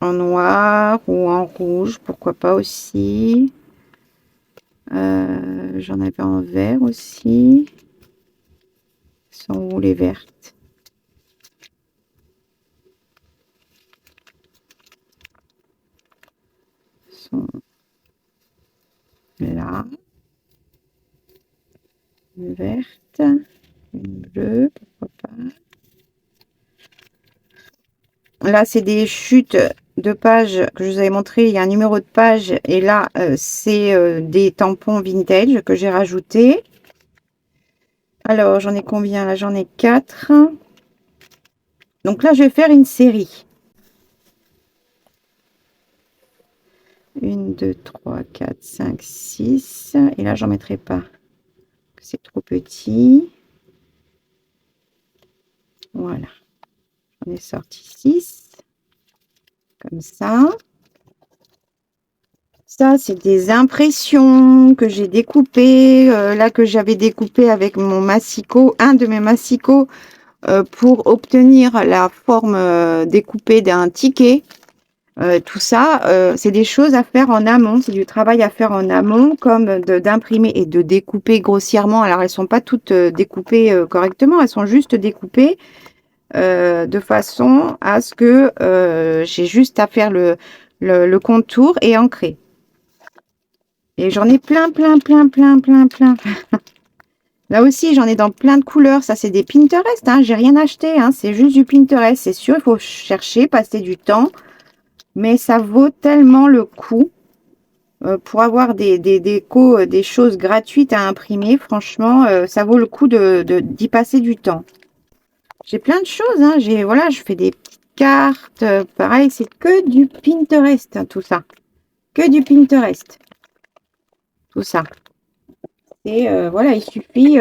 en noir ou en rouge, pourquoi pas aussi. J'en avais en vert aussi. Elles sont où les vertes? Elles sont là. Une verte, une bleue, pourquoi pas. Là, c'est des chutes de pages que je vous avais montré. Il y a un numéro de page et là, c'est des tampons vintage que j'ai rajouté. Alors, j'en ai combien? Là, j'en ai 4. Donc là, je vais faire une série. 1, 2, 3, 4, 5, 6. Et là, j'en mettrai pas. C'est trop petit. Voilà. J'en ai sorti 6. Comme ça. Ça, c'est des impressions que j'ai découpées. Là, que j'avais découpé avec mon massicot. Un de mes massicots pour obtenir la forme découpée d'un ticket. Tout ça, c'est des choses à faire en amont, c'est du travail à faire en amont, comme d'imprimer et de découper grossièrement. Alors, elles sont pas toutes découpées correctement, elles sont juste découpées de façon à ce que j'ai juste à faire le contour et ancrer. Et j'en ai plein. Là aussi, j'en ai dans plein de couleurs. Ça, c'est des Pinterest, hein. J'ai rien acheté, hein. C'est juste du Pinterest. C'est sûr, il faut chercher, passer du temps. Mais ça vaut tellement le coup pour avoir des décos, des choses gratuites à imprimer. Franchement, ça vaut le coup d'y passer du temps. J'ai plein de choses. Hein. Voilà, je fais des petites cartes. Pareil, c'est que du Pinterest, hein, tout ça. Que du Pinterest. Tout ça. Et voilà, il suffit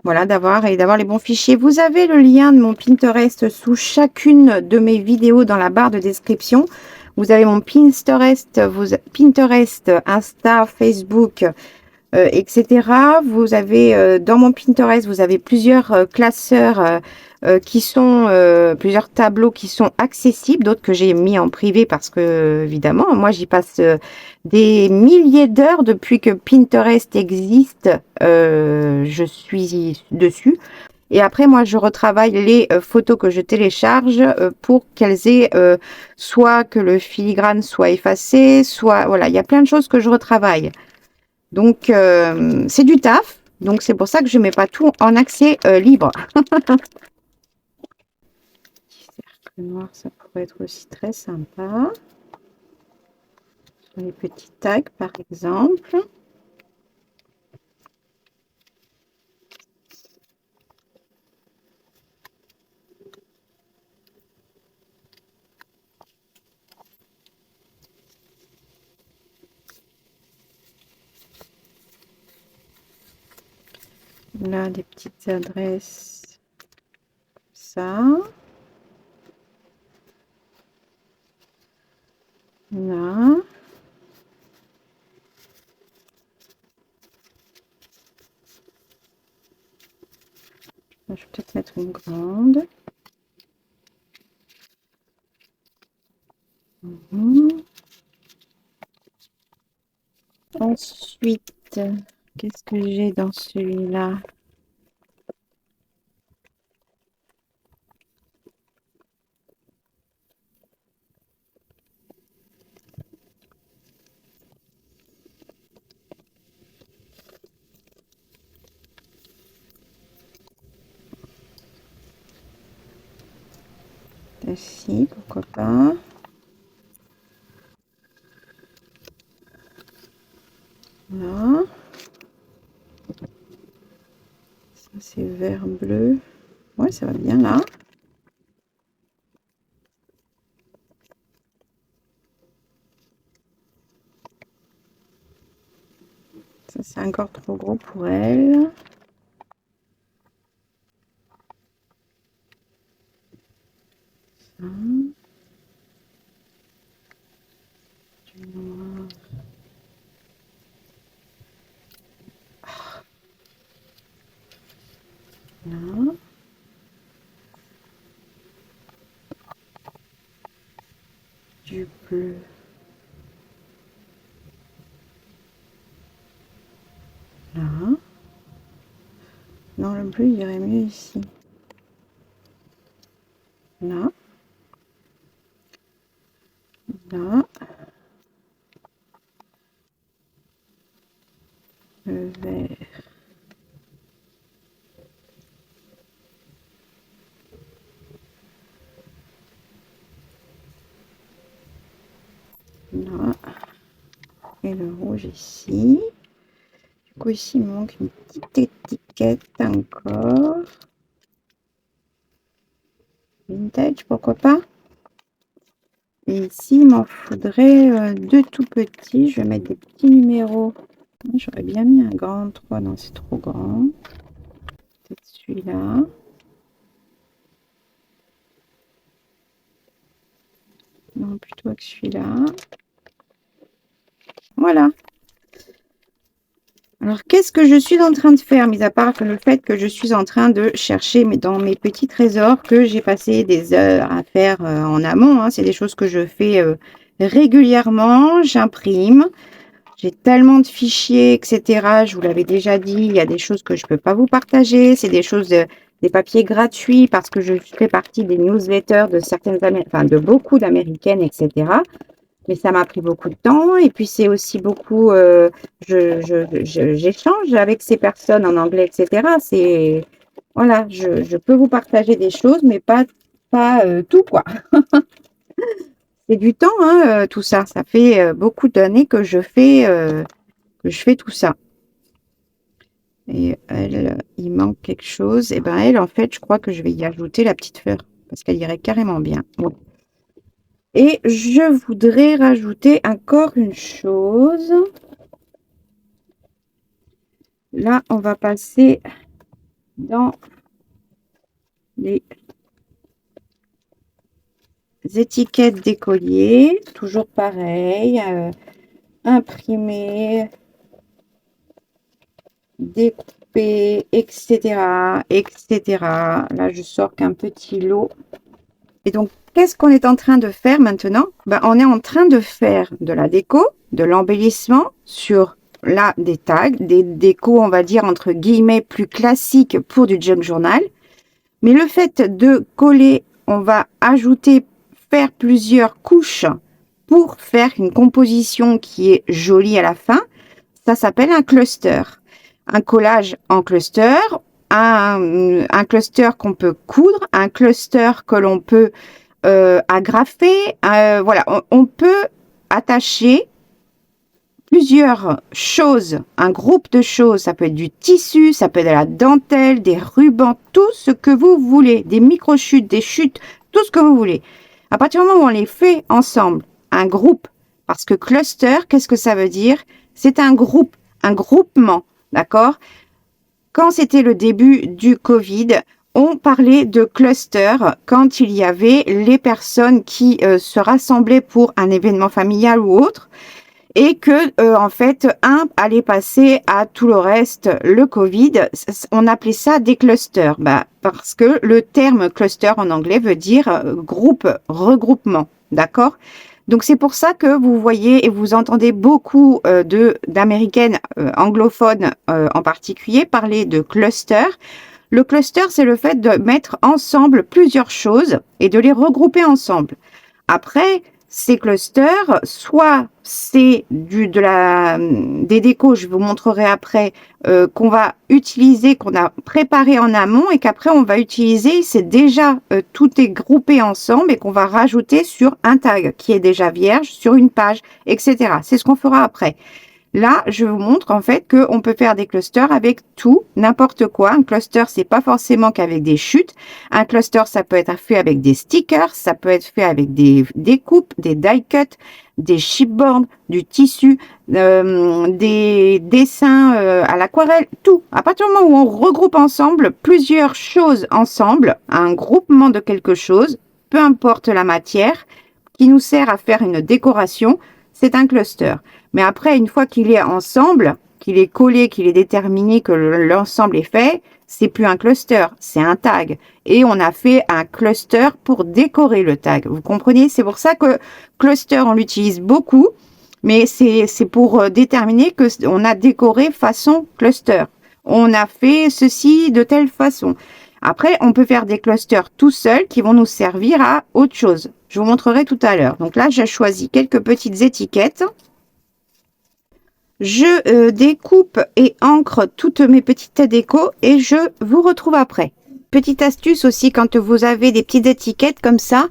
voilà, d'avoir les bons fichiers. Vous avez le lien de mon Pinterest sous chacune de mes vidéos dans la barre de description. Vous avez mon Pinterest, Insta, Facebook, etc. Vous avez dans mon Pinterest, vous avez plusieurs classeurs qui sont plusieurs tableaux qui sont accessibles, d'autres que j'ai mis en privé parce que évidemment, moi j'y passe des milliers d'heures depuis que Pinterest existe. Je suis dessus. Et après, moi, je retravaille les photos que je télécharge pour qu'elles aient soit que le filigrane soit effacé, soit voilà, il y a plein de choses que je retravaille. Donc, c'est du taf. Donc, c'est pour ça que je ne mets pas tout en accès libre. Petit cercle noir, ça pourrait être aussi très sympa. Sur les petits tags, par exemple. Là, des petites adresses. Ça. Là. Je vais peut-être mettre une grande. Ensuite, qu'est-ce que j'ai dans celui-là? celle-ci, pourquoi pas. Là. Ça, c'est vert bleu. Ouais, ça va bien là. Ça, c'est encore trop gros pour elle. Ça. Du noir. Là. Du bleu. Là. Non, le bleu, il irait mieux ici. Là. Là. Le vert. Là. Et le rouge ici. Du coup, ici, il me manque une petite étiquette encore. Vintage, pourquoi pas. Et ici, il m'en faudrait deux tout petits. Je vais mettre des petits numéros. J'aurais bien mis un grand 3. Non, c'est trop grand. Peut-être celui-là. Non, plutôt avec celui-là. Voilà. Alors, qu'est-ce que je suis en train de faire, mis à part que le fait que je suis en train de chercher dans mes petits trésors que j'ai passé des heures à faire en amont. Hein. C'est des choses que je fais régulièrement. J'imprime. J'ai tellement de fichiers, etc. Je vous l'avais déjà dit, il y a des choses que je ne peux pas vous partager. C'est des choses, des papiers gratuits parce que je fais partie des newsletters de certaines enfin, de beaucoup d'Américaines, etc. Mais ça m'a pris beaucoup de temps. Et puis, c'est aussi beaucoup, j'échange avec ces personnes en anglais, etc. C'est, voilà, je peux vous partager des choses, mais pas tout, quoi. C'est du temps, hein, tout ça. Ça fait beaucoup d'années que je fais tout ça. Et elle, il manque quelque chose. Et ben elle, en fait, je crois que je vais y ajouter la petite fleur parce qu'elle irait carrément bien. Ouais. Et je voudrais rajouter encore une chose. Là, on va passer dans les étiquettes d'écoliers. Toujours pareil. Imprimé, découpé, etc., etc. Là, je sors qu'un petit lot. Et donc, qu'est-ce qu'on est en train de faire maintenant? Ben, on est en train de faire de la déco, de l'embellissement sur là des tags, des décos, on va dire, entre guillemets, plus classiques pour du junk journal. Mais le fait de coller, on va ajouter, faire plusieurs couches pour faire une composition qui est jolie à la fin. Ça s'appelle un cluster. Un collage en cluster, un cluster qu'on peut coudre, un cluster que l'on peut agrafer. Voilà, on peut attacher plusieurs choses, un groupe de choses. Ça peut être du tissu, ça peut être de la dentelle, des rubans, tout ce que vous voulez, des micro-chutes, des chutes, tout ce que vous voulez. À partir du moment où on les fait ensemble, un groupe, parce que cluster, qu'est-ce que ça veut dire? C'est un groupe, un groupement, d'accord? Quand c'était le début du Covid, on parlait de cluster quand il y avait les personnes qui se rassemblaient pour un événement familial ou autre et que en fait un allait passer à tout le reste le Covid. On appelait ça des clusters, parce que le terme cluster en anglais veut dire groupe, regroupement, d'accord? Donc c'est pour ça que vous voyez et vous entendez beaucoup d'américaines anglophones en particulier parler de cluster. Le cluster, c'est le fait de mettre ensemble plusieurs choses et de les regrouper ensemble. Après, ces clusters, soit c'est des décos, je vous montrerai après, qu'on va utiliser, qu'on a préparé en amont et qu'après on va utiliser, c'est déjà, tout est groupé ensemble et qu'on va rajouter sur un tag qui est déjà vierge sur une page, etc. C'est ce qu'on fera après. Là, je vous montre en fait qu'on peut faire des clusters avec tout, n'importe quoi. Un cluster, c'est pas forcément qu'avec des chutes. Un cluster, ça peut être fait avec des stickers, ça peut être fait avec des découpes, des die cuts, des chipboards, du tissu, des dessins à l'aquarelle, tout. À partir du moment où on regroupe ensemble plusieurs choses ensemble, un groupement de quelque chose, peu importe la matière, qui nous sert à faire une décoration, c'est un cluster. Mais après, une fois qu'il est ensemble, qu'il est collé, qu'il est déterminé, que l'ensemble est fait, c'est plus un cluster, c'est un tag. Et on a fait un cluster pour décorer le tag. Vous comprenez? C'est pour ça que cluster, on l'utilise beaucoup, mais c'est pour déterminer que on a décoré façon cluster. On a fait ceci de telle façon. Après, on peut faire des clusters tout seuls qui vont nous servir à autre chose. Je vous montrerai tout à l'heure. Donc là, j'ai choisi quelques petites étiquettes. Je découpe et encre toutes mes petites décos et je vous retrouve après. Petite astuce aussi, quand vous avez des petites étiquettes comme ça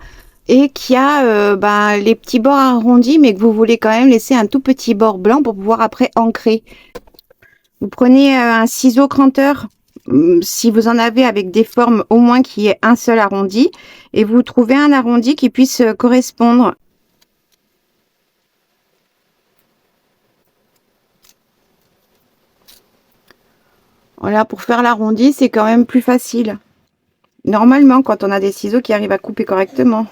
et qu'il y a les petits bords arrondis mais que vous voulez quand même laisser un tout petit bord blanc pour pouvoir après ancrer. Vous prenez un ciseau cranteur, si vous en avez avec des formes au moins qui est un seul arrondi, et vous trouvez un arrondi qui puisse correspondre. Voilà, pour faire l'arrondi, c'est quand même plus facile. Normalement, quand on a des ciseaux qui arrivent à couper correctement.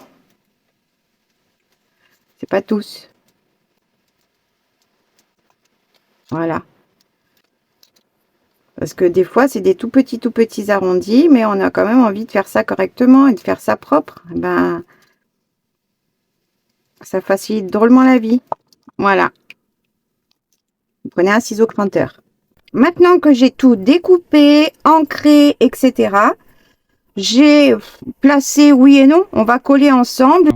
C'est pas tous. Voilà. Parce que des fois, c'est des tout petits arrondis, mais on a quand même envie de faire ça correctement et de faire ça propre. Ben, ça facilite drôlement la vie. Voilà. Vous prenez un ciseau cranteur. Maintenant que j'ai tout découpé, ancré, etc., j'ai placé oui et non. On va coller ensemble.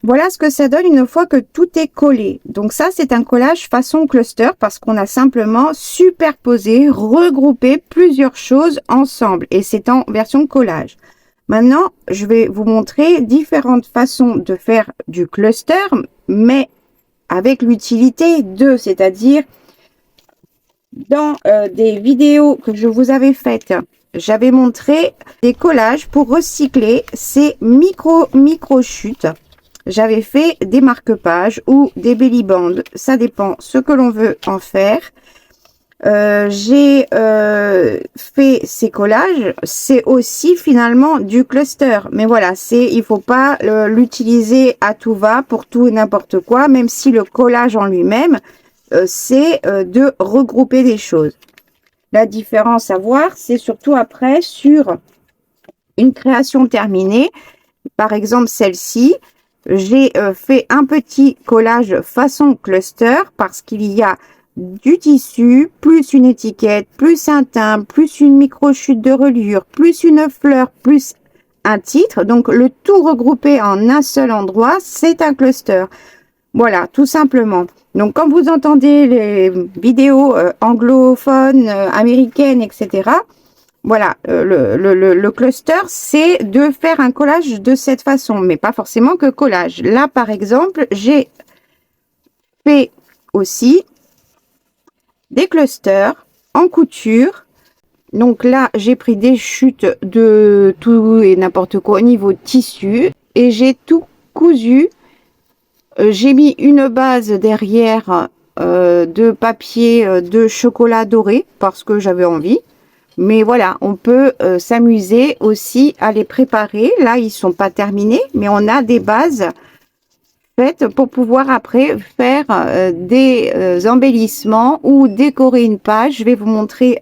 Voilà ce que ça donne une fois que tout est collé. Donc ça, c'est un collage façon cluster parce qu'on a simplement superposé, regroupé plusieurs choses ensemble et c'est en version collage. Maintenant, je vais vous montrer différentes façons de faire du cluster, mais avec l'utilité de, c'est-à-dire dans des vidéos que je vous avais faites, j'avais montré des collages pour recycler ces micro-chutes. J'avais fait des marque-pages ou des belly bands, ça dépend ce que l'on veut en faire. J'ai fait ces collages, c'est aussi finalement du cluster, mais voilà, il faut pas l'utiliser à tout va pour tout et n'importe quoi, même si le collage en lui-même, c'est de regrouper des choses. La différence à voir, c'est surtout après sur une création terminée, par exemple celle-ci. J'ai fait un petit collage façon cluster parce qu'il y a du tissu, plus une étiquette, plus un timbre, plus une micro-chute de reliure, plus une fleur, plus un titre. Donc, le tout regroupé en un seul endroit, c'est un cluster. Voilà, tout simplement. Donc, quand vous entendez les vidéos anglophones, américaines, etc., voilà, le cluster, c'est de faire un collage de cette façon, mais pas forcément que collage. Là, par exemple, j'ai fait aussi des clusters en couture. Donc là, j'ai pris des chutes de tout et n'importe quoi au niveau de tissu et j'ai tout cousu. J'ai mis une base derrière de papier de chocolat doré parce que j'avais envie. Mais voilà, on peut s'amuser aussi à les préparer. Là, ils sont pas terminés, mais on a des bases faites pour pouvoir après faire des embellissements ou décorer une page. Je vais vous montrer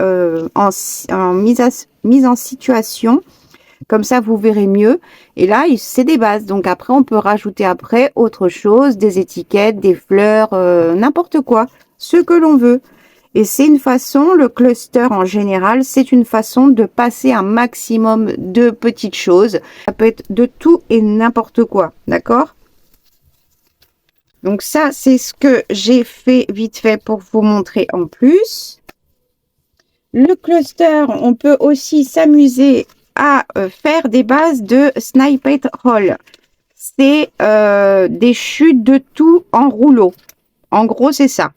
en mise en situation. Comme ça, vous verrez mieux. Et là, c'est des bases. Donc après, on peut rajouter après autre chose, des étiquettes, des fleurs, n'importe quoi, ce que l'on veut. Et c'est une façon, le cluster en général, c'est une façon de passer un maximum de petites choses. Ça peut être de tout et n'importe quoi, d'accord? Donc ça, c'est ce que j'ai fait vite fait pour vous montrer en plus. Le cluster, on peut aussi s'amuser à faire des bases de snippet roll. C'est des chutes de tout en rouleau. En gros, c'est ça.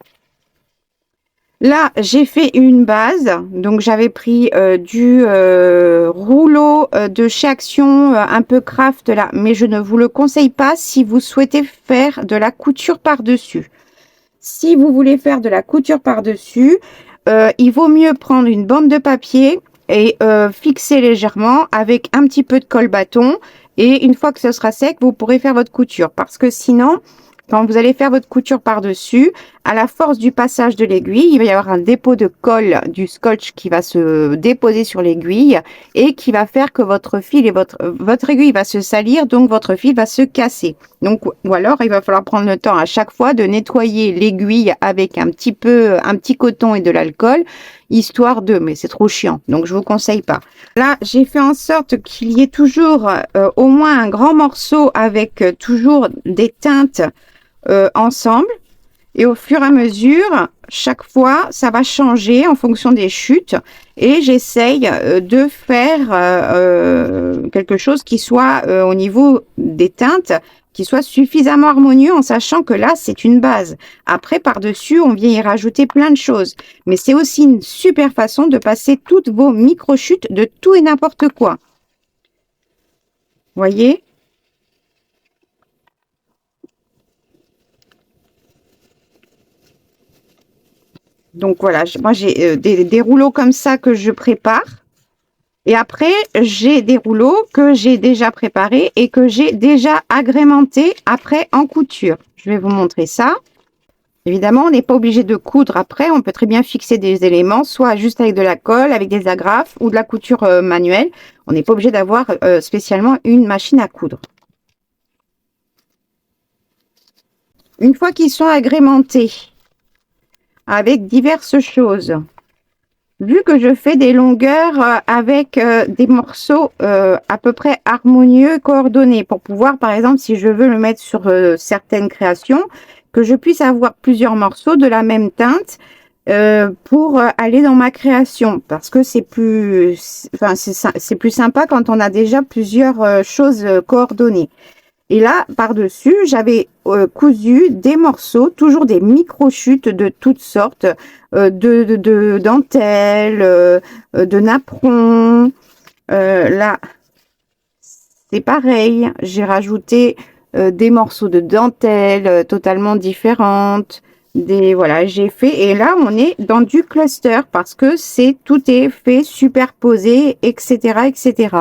Là, j'ai fait une base. Donc, j'avais pris du rouleau de chez Action, un peu craft là. Mais je ne vous le conseille pas si vous souhaitez faire de la couture par-dessus. Si vous voulez faire de la couture par-dessus, il vaut mieux prendre une bande de papier et fixer légèrement avec un petit peu de colle bâton. Et une fois que ce sera sec, vous pourrez faire votre couture. Parce que sinon, quand vous allez faire votre couture par-dessus, à la force du passage de l'aiguille, il va y avoir un dépôt de colle, du scotch qui va se déposer sur l'aiguille et qui va faire que votre fil et votre aiguille va se salir, donc votre fil va se casser. Donc, ou alors, il va falloir prendre le temps à chaque fois de nettoyer l'aiguille avec un petit coton et de l'alcool, histoire de, mais c'est trop chiant, donc je vous conseille pas. Là, j'ai fait en sorte qu'il y ait toujours au moins un grand morceau avec toujours des teintes ensemble. Et au fur et à mesure, chaque fois, ça va changer en fonction des chutes. Et j'essaye de faire quelque chose qui soit au niveau des teintes, qui soit suffisamment harmonieux en sachant que là, c'est une base. Après, par-dessus, on vient y rajouter plein de choses. Mais c'est aussi une super façon de passer toutes vos micro-chutes de tout et n'importe quoi. Voyez ? Donc voilà, moi j'ai des rouleaux comme ça que je prépare. Et après, j'ai des rouleaux que j'ai déjà préparés et que j'ai déjà agrémentés après en couture. Je vais vous montrer ça. Évidemment, on n'est pas obligé de coudre après. On peut très bien fixer des éléments, soit juste avec de la colle, avec des agrafes ou de la couture manuelle. On n'est pas obligé d'avoir spécialement une machine à coudre. Une fois qu'ils sont agrémentés avec diverses choses, vu que je fais des longueurs avec des morceaux à peu près harmonieux, coordonnés, pour pouvoir, par exemple, si je veux le mettre sur certaines créations, que je puisse avoir plusieurs morceaux de la même teinte pour aller dans ma création, parce que c'est plus, enfin, c'est plus sympa quand on a déjà plusieurs choses coordonnées. Et là, par-dessus, j'avais cousu des morceaux, toujours des micro-chutes de toutes sortes, de dentelles, de napperons. Là, c'est pareil. J'ai rajouté des morceaux de dentelle totalement différentes. Voilà, j'ai fait. Et là, on est dans du cluster parce que tout est fait superposé, etc., etc.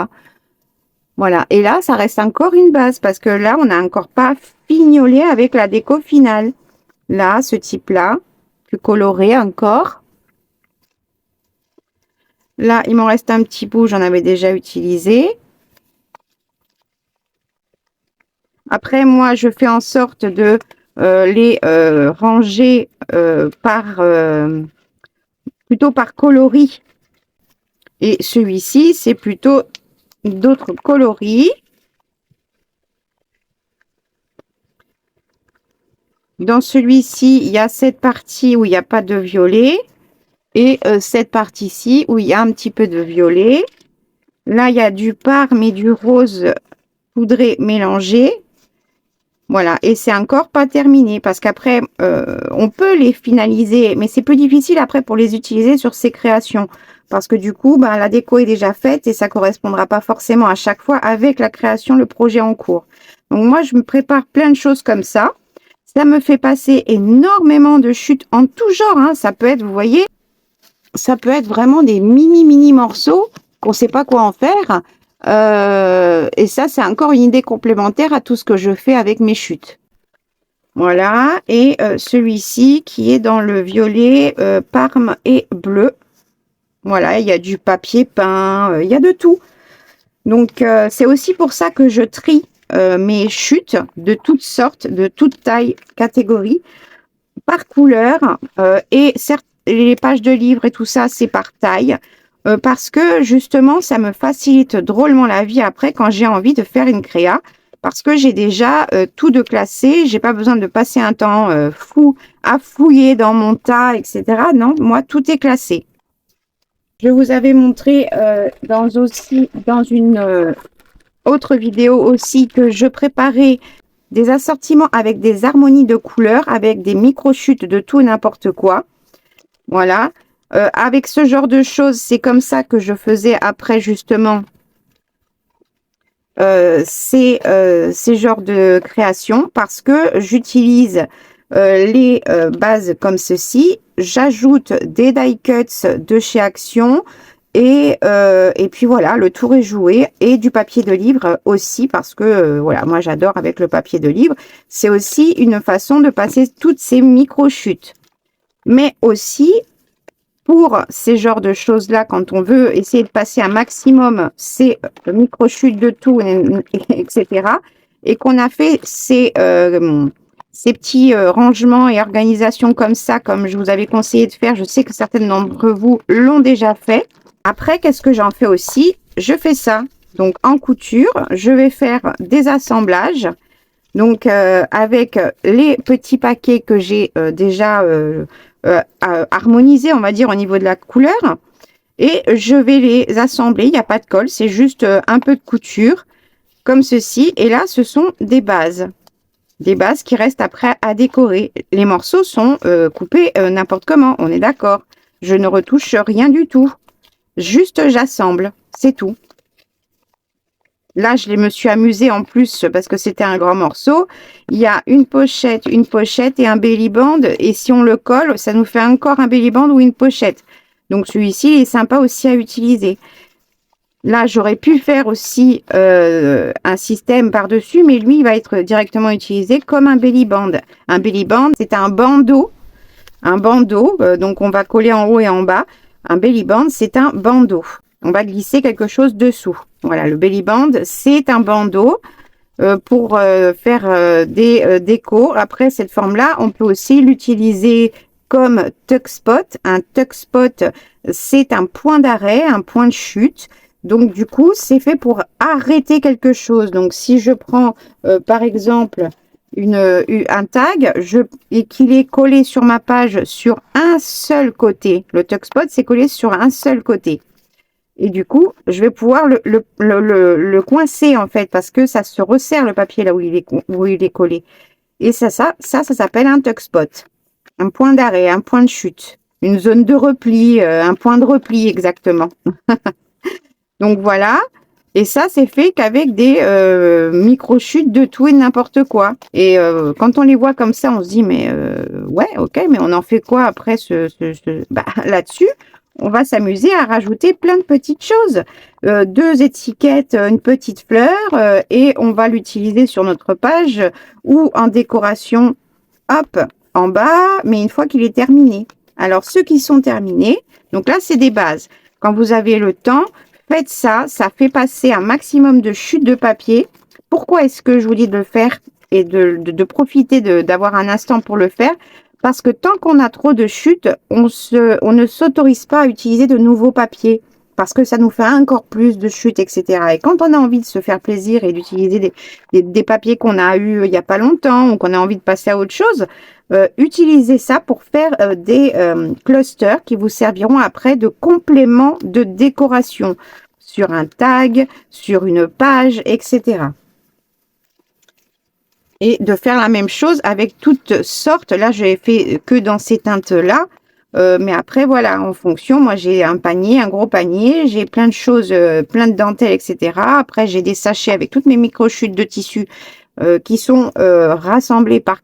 Voilà, et là, ça reste encore une base parce que là, on n'a encore pas fignolé avec la déco finale. Là, ce type-là, plus coloré encore. Là, il m'en reste un petit bout, j'en avais déjà utilisé. Après, moi, je fais en sorte de les ranger plutôt par coloris. Et celui-ci, c'est plutôt d'autres coloris. Dans celui-ci, il y a cette partie où il n'y a pas de violet et cette partie-ci où il y a un petit peu de violet. Là, il y a du parme et du rose poudré mélangé. Voilà, et c'est encore pas terminé parce qu'après, on peut les finaliser, mais c'est plus difficile après pour les utiliser sur ces créations. Parce que du coup, la déco est déjà faite et ça correspondra pas forcément à chaque fois avec la création, le projet en cours. Donc moi, je me prépare plein de choses comme ça. Ça me fait passer énormément de chutes en tout genre. Hein. Ça peut être, vous voyez, ça peut être vraiment des mini morceaux qu'on ne sait pas quoi en faire. Et ça, c'est encore une idée complémentaire à tout ce que je fais avec mes chutes. Voilà. Et celui-ci qui est dans le violet, parme et bleu. Voilà, il y a du papier peint, il y a de tout. Donc, c'est aussi pour ça que je trie mes chutes de toutes sortes, de toutes tailles, catégories, par couleur. Et certes, les pages de livres et tout ça, c'est par taille. Parce que justement, ça me facilite drôlement la vie après quand j'ai envie de faire une créa. Parce que j'ai déjà tout de classé. J'ai pas besoin de passer un temps fou à fouiller dans mon tas, etc. Non, moi, tout est classé. Je vous avais montré dans une autre vidéo aussi que je préparais des assortiments avec des harmonies de couleurs, avec des micro-chutes de tout et n'importe quoi. Voilà. Avec ce genre de choses, c'est comme ça que je faisais après justement ces genres de création parce que j'utilise les bases comme ceci. J'ajoute des die cuts de chez Action et puis voilà, le tour est joué et du papier de livre aussi parce que voilà, moi j'adore avec le papier de livre. C'est aussi une façon de passer toutes ces micro-chutes. Mais aussi, pour ces genres de choses-là, quand on veut essayer de passer un maximum ces micro-chutes de tout, etc., et qu'on a fait ces petits rangements et organisations comme ça, comme je vous avais conseillé de faire, je sais que certaines d'entre vous l'ont déjà fait. Après, qu'est-ce que j'en fais aussi? Je fais ça. Donc, en couture, je vais faire des assemblages. Donc, avec les petits paquets que j'ai déjà harmonisés, on va dire, au niveau de la couleur. Et je vais les assembler. Il n'y a pas de colle, c'est juste un peu de couture, comme ceci. Et là, ce sont des bases. Des bases qui restent après à décorer. Les morceaux sont coupés n'importe comment, on est d'accord. Je ne retouche rien du tout. Juste j'assemble, c'est tout. Là, je me suis amusée en plus parce que c'était un grand morceau. Il y a une pochette et un belly band. Et si on le colle, ça nous fait encore un belly band ou une pochette. Donc, celui-ci est sympa aussi à utiliser. Là, j'aurais pu faire aussi un système par-dessus, mais lui, il va être directement utilisé comme un belly band. Un belly band, c'est un bandeau. Un bandeau, donc on va coller en haut et en bas. Un belly band, c'est un bandeau. On va glisser quelque chose dessous. Voilà, le belly band, c'est un bandeau pour faire des décos. Après, cette forme-là, on peut aussi l'utiliser comme tuck spot. Un tuck spot, c'est un point d'arrêt, un point de chute. Donc, du coup, c'est fait pour arrêter quelque chose. Donc, si je prends, par exemple, un tag et qu'il est collé sur ma page sur un seul côté, le tuck spot, c'est collé sur un seul côté. Et du coup, je vais pouvoir le coincer, en fait, parce que ça se resserre, le papier, là où il est collé. Et ça s'appelle un tuck spot. Un point d'arrêt, un point de chute. Une zone de repli, un point de repli, exactement. Donc voilà, et ça c'est fait qu'avec des micro-chutes de tout et n'importe quoi. Et quand on les voit comme ça, on se dit mais ouais, ok, mais on en fait quoi après bah, là-dessus, on va s'amuser à rajouter plein de petites choses. 2 étiquettes, une petite fleur, et on va l'utiliser sur notre page ou en décoration, hop, en bas, mais une fois qu'il est terminé. Alors ceux qui sont terminés, donc là c'est des bases. Quand vous avez le temps, faites ça, ça fait passer un maximum de chutes de papier. Pourquoi est-ce que je vous dis de le faire et de profiter d'avoir un instant pour le faire? Parce que tant qu'on a trop de chutes, on ne s'autorise pas à utiliser de nouveaux papiers parce que ça nous fait encore plus de chutes, etc. Et quand on a envie de se faire plaisir et d'utiliser des papiers qu'on a eu il n'y a pas longtemps ou qu'on a envie de passer à autre chose, utilisez ça pour faire des clusters qui vous serviront après de complément de décoration sur un tag, sur une page, etc. Et de faire la même chose avec toutes sortes. Là, je n'ai fait que dans ces teintes-là. Mais après, voilà, en fonction, moi, j'ai un panier, un gros panier. J'ai plein de choses, plein de dentelles, etc. Après, j'ai des sachets avec toutes mes micro-chutes de tissu qui sont rassemblées par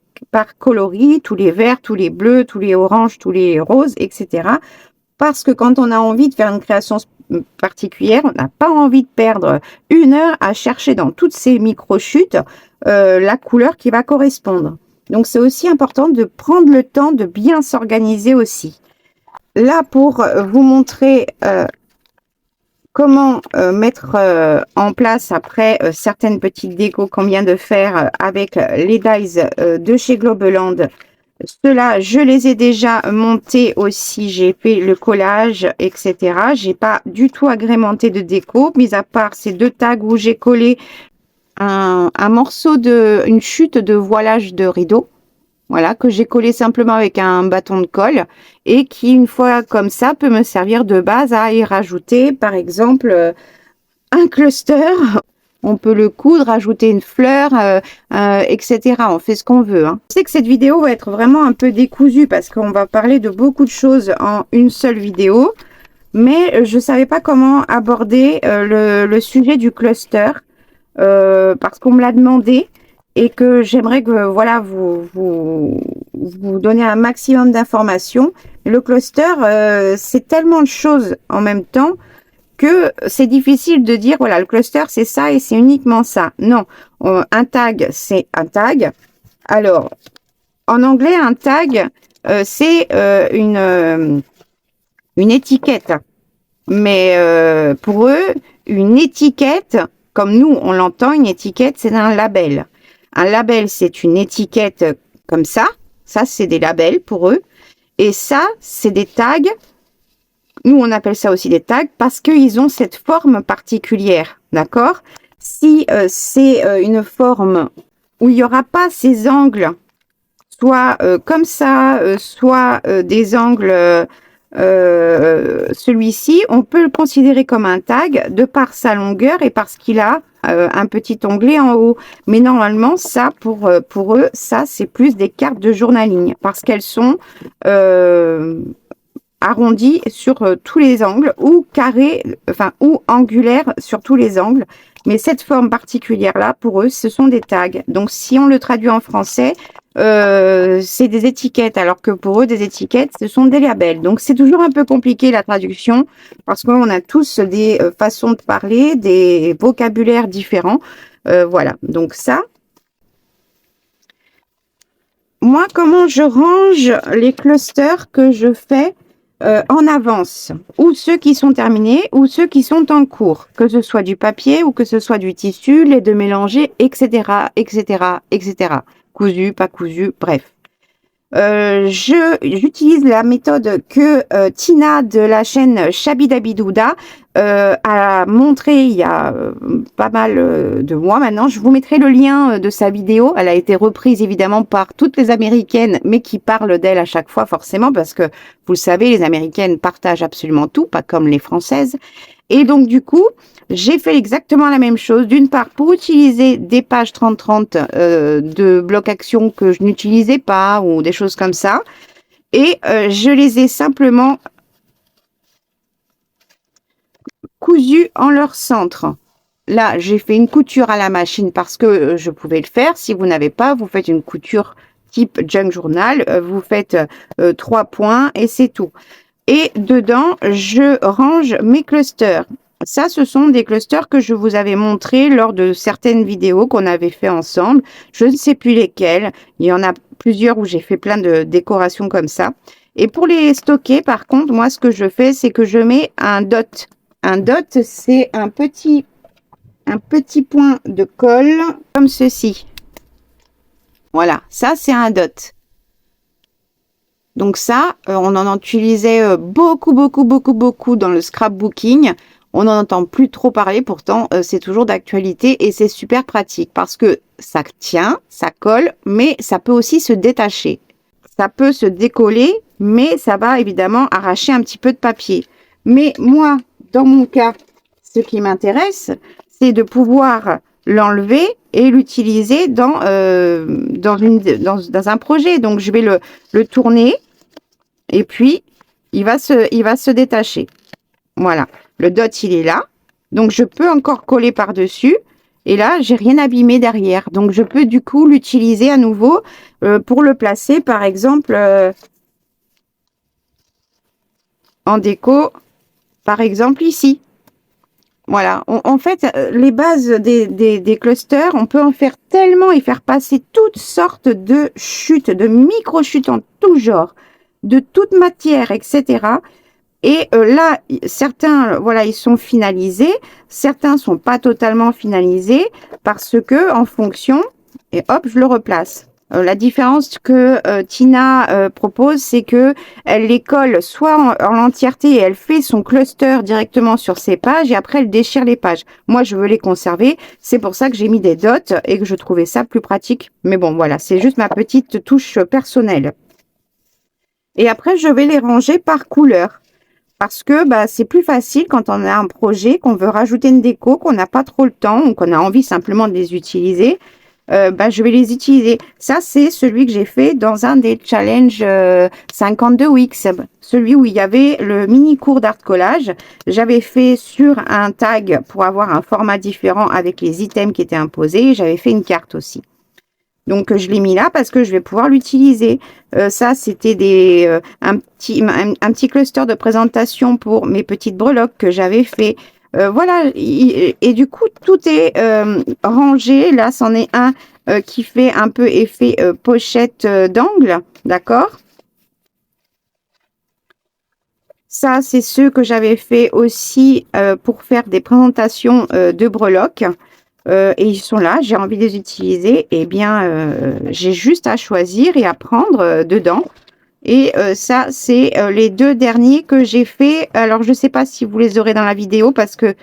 coloris, tous les verts, tous les bleus, tous les oranges, tous les roses, etc. Parce que quand on a envie de faire une création particulière, on n'a pas envie de perdre 1 heure à chercher dans toutes ces micro-chutes la couleur qui va correspondre. Donc, c'est aussi important de prendre le temps de bien s'organiser aussi. Là, pour vous montrer comment mettre en place après certaines petites décos qu'on vient de faire avec les dies de chez Globeland. Ceux-là, je les ai déjà montés aussi. J'ai fait le collage, etc. J'ai pas du tout agrémenté de déco, mis à part ces 2 tags où j'ai collé un morceau une chute de voilage de rideau. Voilà, que j'ai collé simplement avec un bâton de colle et qui, une fois comme ça, peut me servir de base à y rajouter, par exemple, un cluster. On peut le coudre, ajouter une fleur, etc. On fait ce qu'on veut. Hein. Je sais que cette vidéo va être vraiment un peu décousue parce qu'on va parler de beaucoup de choses en une seule vidéo. Mais je ne savais pas comment aborder le sujet du cluster parce qu'on me l'a demandé. Et que j'aimerais que voilà vous donner un maximum d'informations. Le cluster, c'est tellement de choses en même temps que c'est difficile de dire voilà le cluster c'est ça et c'est uniquement ça. Non, un tag c'est un tag. Alors en anglais un tag c'est une étiquette, mais pour eux une étiquette comme nous on l'entend, une étiquette c'est un label. Un label, c'est une étiquette comme ça. Ça, c'est des labels pour eux. Et ça, c'est des tags. Nous, on appelle ça aussi des tags parce qu'ils ont cette forme particulière. D'accord? Si c'est une forme où il n'y aura pas ces angles, soit comme ça, soit des angles... celui-ci, on peut le considérer comme un tag de par sa longueur et parce qu'il a un petit onglet en haut. Mais normalement, ça, pour eux, ça, c'est plus des cartes de journaling parce qu'elles sont arrondies sur tous les angles ou carrées, enfin, ou angulaires sur tous les angles. Mais cette forme particulière-là, pour eux, ce sont des tags. Donc, si on le traduit en français, c'est des étiquettes, alors que pour eux, des étiquettes, ce sont des labels. Donc, c'est toujours un peu compliqué la traduction, parce qu'on a tous des façons de parler, des vocabulaires différents. Voilà, donc ça. Moi, comment je range les clusters que je fais en avance, ou ceux qui sont terminés, ou ceux qui sont en cours, que ce soit du papier ou que ce soit du tissu, les deux mélangés, etc., etc., etc. Cousu, pas cousu, bref. J'utilise la méthode que Tina de la chaîne Shabidabidouda a montré il y a pas mal de mois maintenant. Je vous mettrai le lien de sa vidéo. Elle a été reprise évidemment par toutes les Américaines, mais qui parlent d'elle à chaque fois forcément parce que vous le savez, les Américaines partagent absolument tout, pas comme les Françaises. Et donc du coup, j'ai fait exactement la même chose. D'une part, pour utiliser des pages 30-30 de bloc action que je n'utilisais pas ou des choses comme ça. Et je les ai simplement cousues en leur centre. Là, j'ai fait une couture à la machine parce que je pouvais le faire. Si vous n'avez pas, vous faites une couture type junk journal. Vous faites 3 points et c'est tout. Et dedans, je range mes clusters. Ça, ce sont des clusters que je vous avais montrés lors de certaines vidéos qu'on avait fait ensemble. Je ne sais plus lesquelles. Il y en a plusieurs où j'ai fait plein de décorations comme ça. Et pour les stocker, par contre, moi, ce que je fais, c'est que je mets un dot. Un dot, c'est un petit point de colle comme ceci. Voilà, ça, c'est un dot. Donc ça, on en utilisait beaucoup dans le scrapbooking. On n'en entend plus trop parler, pourtant c'est toujours d'actualité et c'est super pratique parce que ça tient, ça colle, mais ça peut aussi se détacher. Ça peut se décoller, mais ça va évidemment arracher un petit peu de papier. Mais moi, dans mon cas, ce qui m'intéresse, c'est de pouvoir l'enlever et l'utiliser dans un projet. Donc je vais le tourner et puis il va se détacher. Voilà, le dot il est là, donc je peux encore coller par dessus et là j'ai rien abîmé derrière, donc je peux du coup l'utiliser à nouveau pour le placer par exemple en déco, par exemple ici. Voilà, en fait, les bases des clusters, on peut en faire tellement et faire passer toutes sortes de chutes, de micro-chutes en tout genre, de toute matière, etc. Et là, certains, voilà, ils sont finalisés, certains sont pas totalement finalisés parce que en fonction, et hop, je le replace. La différence que Tina propose, c'est que elle les colle soit en l'entièreté et elle fait son cluster directement sur ses pages et après elle déchire les pages. Moi, je veux les conserver, c'est pour ça que j'ai mis des dots et que je trouvais ça plus pratique. Mais bon, voilà, c'est juste ma petite touche personnelle. Et après, je vais les ranger par couleur. Parce que bah, c'est plus facile quand on a un projet, qu'on veut rajouter une déco, qu'on n'a pas trop le temps ou qu'on a envie simplement de les utiliser. Bah, je vais les utiliser. Ça, c'est celui que j'ai fait dans un des challenges 52 weeks. Celui où il y avait le mini cours d'art collage. J'avais fait sur un tag pour avoir un format différent avec les items qui étaient imposés. J'avais fait une carte aussi. Donc, je l'ai mis là parce que je vais pouvoir l'utiliser. Ça, c'était un petit cluster de présentation pour mes petites breloques que j'avais fait. Voilà, et du coup, tout est rangé. Là, c'en est un qui fait un peu effet pochette d'angle, d'accord? Ça, c'est ceux que j'avais fait aussi pour faire des présentations de breloques. Et ils sont là, j'ai envie de les utiliser. Eh bien, j'ai juste à choisir et à prendre dedans. Et ça, c'est les deux derniers que j'ai fait. Alors, je ne sais pas si vous les aurez dans la vidéo parce que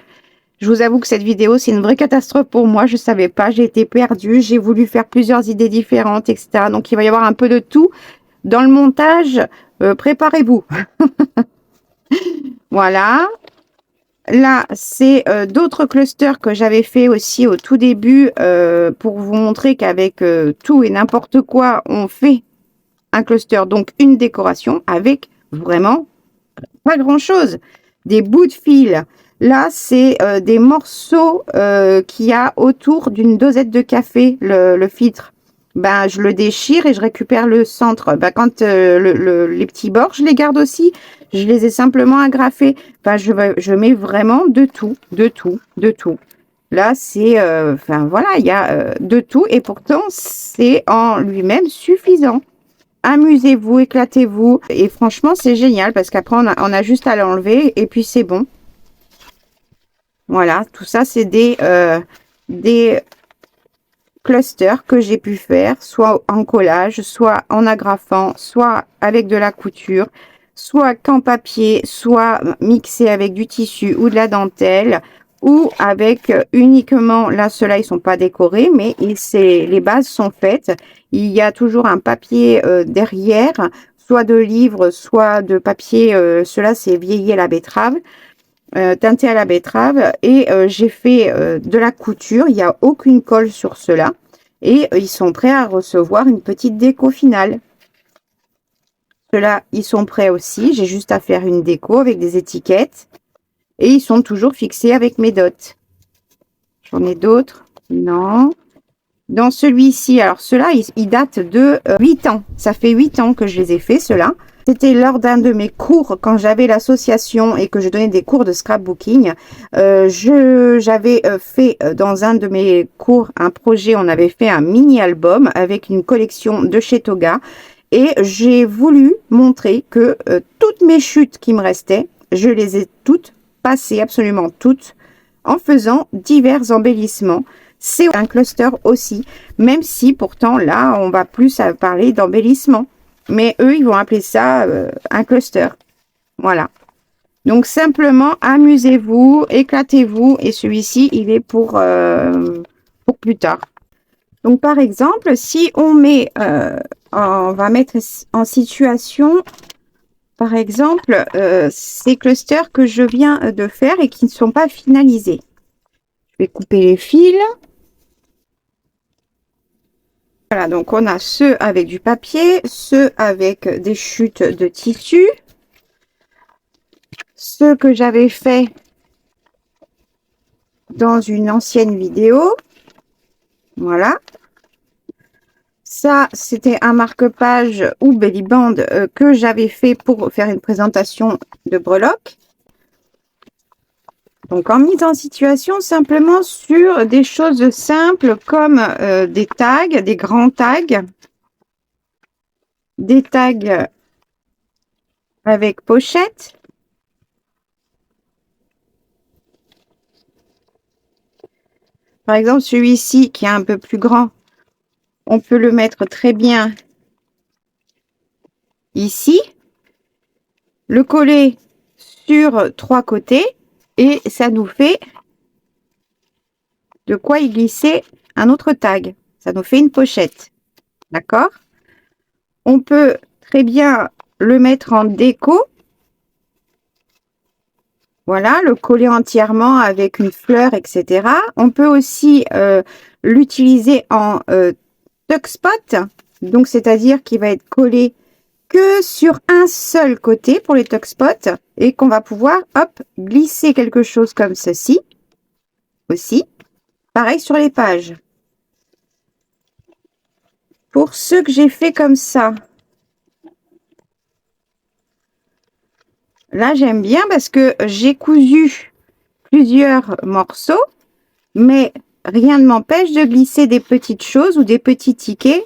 je vous avoue que cette vidéo, c'est une vraie catastrophe pour moi. Je ne savais pas, j'ai été perdue. J'ai voulu faire plusieurs idées différentes, etc. Donc, il va y avoir un peu de tout. Dans le montage, préparez-vous. Voilà. Là, c'est d'autres clusters que j'avais fait aussi au tout début pour vous montrer qu'avec tout et n'importe quoi, on fait un cluster, donc une décoration avec vraiment pas grand-chose. Des bouts de fil. Là, c'est des morceaux qu'il y a autour d'une dosette de café, le filtre. Ben, je le déchire et je récupère le centre. Ben, quand les petits bords, je les garde aussi. Je les ai simplement agrafés. Enfin, je mets vraiment de tout, de tout, de tout. Là, c'est, enfin voilà, il y a de tout et pourtant, c'est en lui-même suffisant. Amusez-vous, éclatez-vous et franchement, c'est génial parce qu'après, on a juste à l'enlever et puis c'est bon. Voilà, tout ça, c'est des clusters que j'ai pu faire, soit en collage, soit en agrafant, soit avec de la couture, soit qu'en papier, soit mixé avec du tissu ou de la dentelle, ou avec uniquement, là ceux-là ils sont pas décorés, mais les bases sont faites. Il y a toujours un papier derrière, soit de livre, soit de papier, cela c'est vieilli à la betterave, teinté à la betterave, et j'ai fait de la couture. Il n'y a aucune colle sur cela, et ils sont prêts à recevoir une petite déco finale. Ceux-là, ils sont prêts aussi. J'ai juste à faire une déco avec des étiquettes. Et ils sont toujours fixés avec mes dots. J'en ai d'autres? Non. Dans celui-ci, alors ceux-là, ils datent de 8 ans. Ça fait 8 ans que je les ai fait, ceux-là. C'était lors d'un de mes cours, quand j'avais l'association et que je donnais des cours de scrapbooking. J'avais fait dans un de mes cours un projet, on avait fait un mini-album avec une collection de chez Toga. Et j'ai voulu montrer que toutes mes chutes qui me restaient, je les ai toutes passées, absolument toutes, en faisant divers embellissements. C'est un cluster aussi, même si pourtant là, on va plus parler d'embellissement. Mais eux, ils vont appeler ça un cluster. Voilà. Donc simplement, amusez-vous, éclatez-vous. Et celui-ci, il est pour plus tard. Donc par exemple, si on met, on va mettre en situation, par exemple, ces clusters que je viens de faire et qui ne sont pas finalisés. Je vais couper les fils. Voilà, donc on a ceux avec du papier, ceux avec des chutes de tissu, ceux que j'avais fait dans une ancienne vidéo. Voilà. Ça, c'était un marque-page ou bellyband que j'avais fait pour faire une présentation de breloques. Donc, en mise en situation, simplement sur des choses simples comme des tags, des grands tags, des tags avec pochette. Par exemple, celui-ci qui est un peu plus grand, on peut le mettre très bien ici, le coller sur 3 côtés et ça nous fait de quoi y glisser un autre tag. Ça nous fait une pochette. D'accord? On peut très bien le mettre en déco. Voilà, le coller entièrement avec une fleur, etc. On peut aussi l'utiliser en tuck spot. Donc, c'est-à-dire qu'il va être collé que sur un seul côté pour les tuck spots et qu'on va pouvoir, hop, glisser quelque chose comme ceci aussi. Pareil sur les pages. Pour ceux que j'ai fait comme ça, là, j'aime bien parce que j'ai cousu plusieurs morceaux, mais rien ne m'empêche de glisser des petites choses ou des petits tickets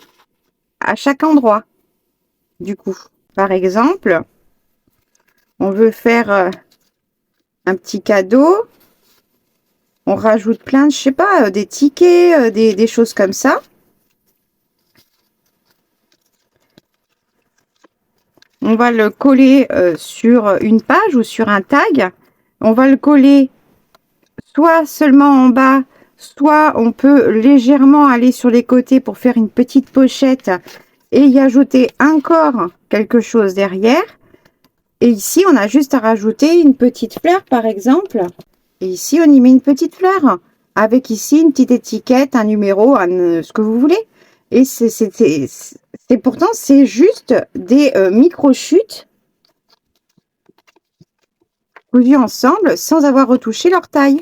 à chaque endroit. Du coup, par exemple, on veut faire un petit cadeau. On rajoute plein de, je sais pas, des tickets, des choses comme ça. On va le coller sur une page ou sur un tag. On va le coller soit seulement en bas, soit on peut légèrement aller sur les côtés pour faire une petite pochette et y ajouter encore quelque chose derrière. Et ici, on a juste à rajouter une petite fleur, par exemple. Et ici, on y met une petite fleur avec ici une petite étiquette, un numéro, ce que vous voulez. Et pourtant, c'est juste des micro-chutes cousues ensemble sans avoir retouché leur taille.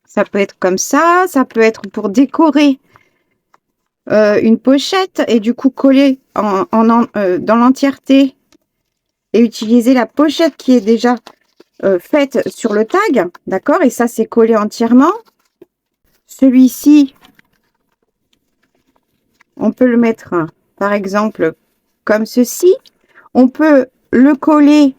Ça peut être comme ça peut être pour décorer une pochette et du coup coller dans l'entièreté et utiliser la pochette qui est déjà faite sur le tag, d'accord? Et ça, c'est collé entièrement. Celui-ci, on peut le mettre, par exemple, comme ceci. On peut le coller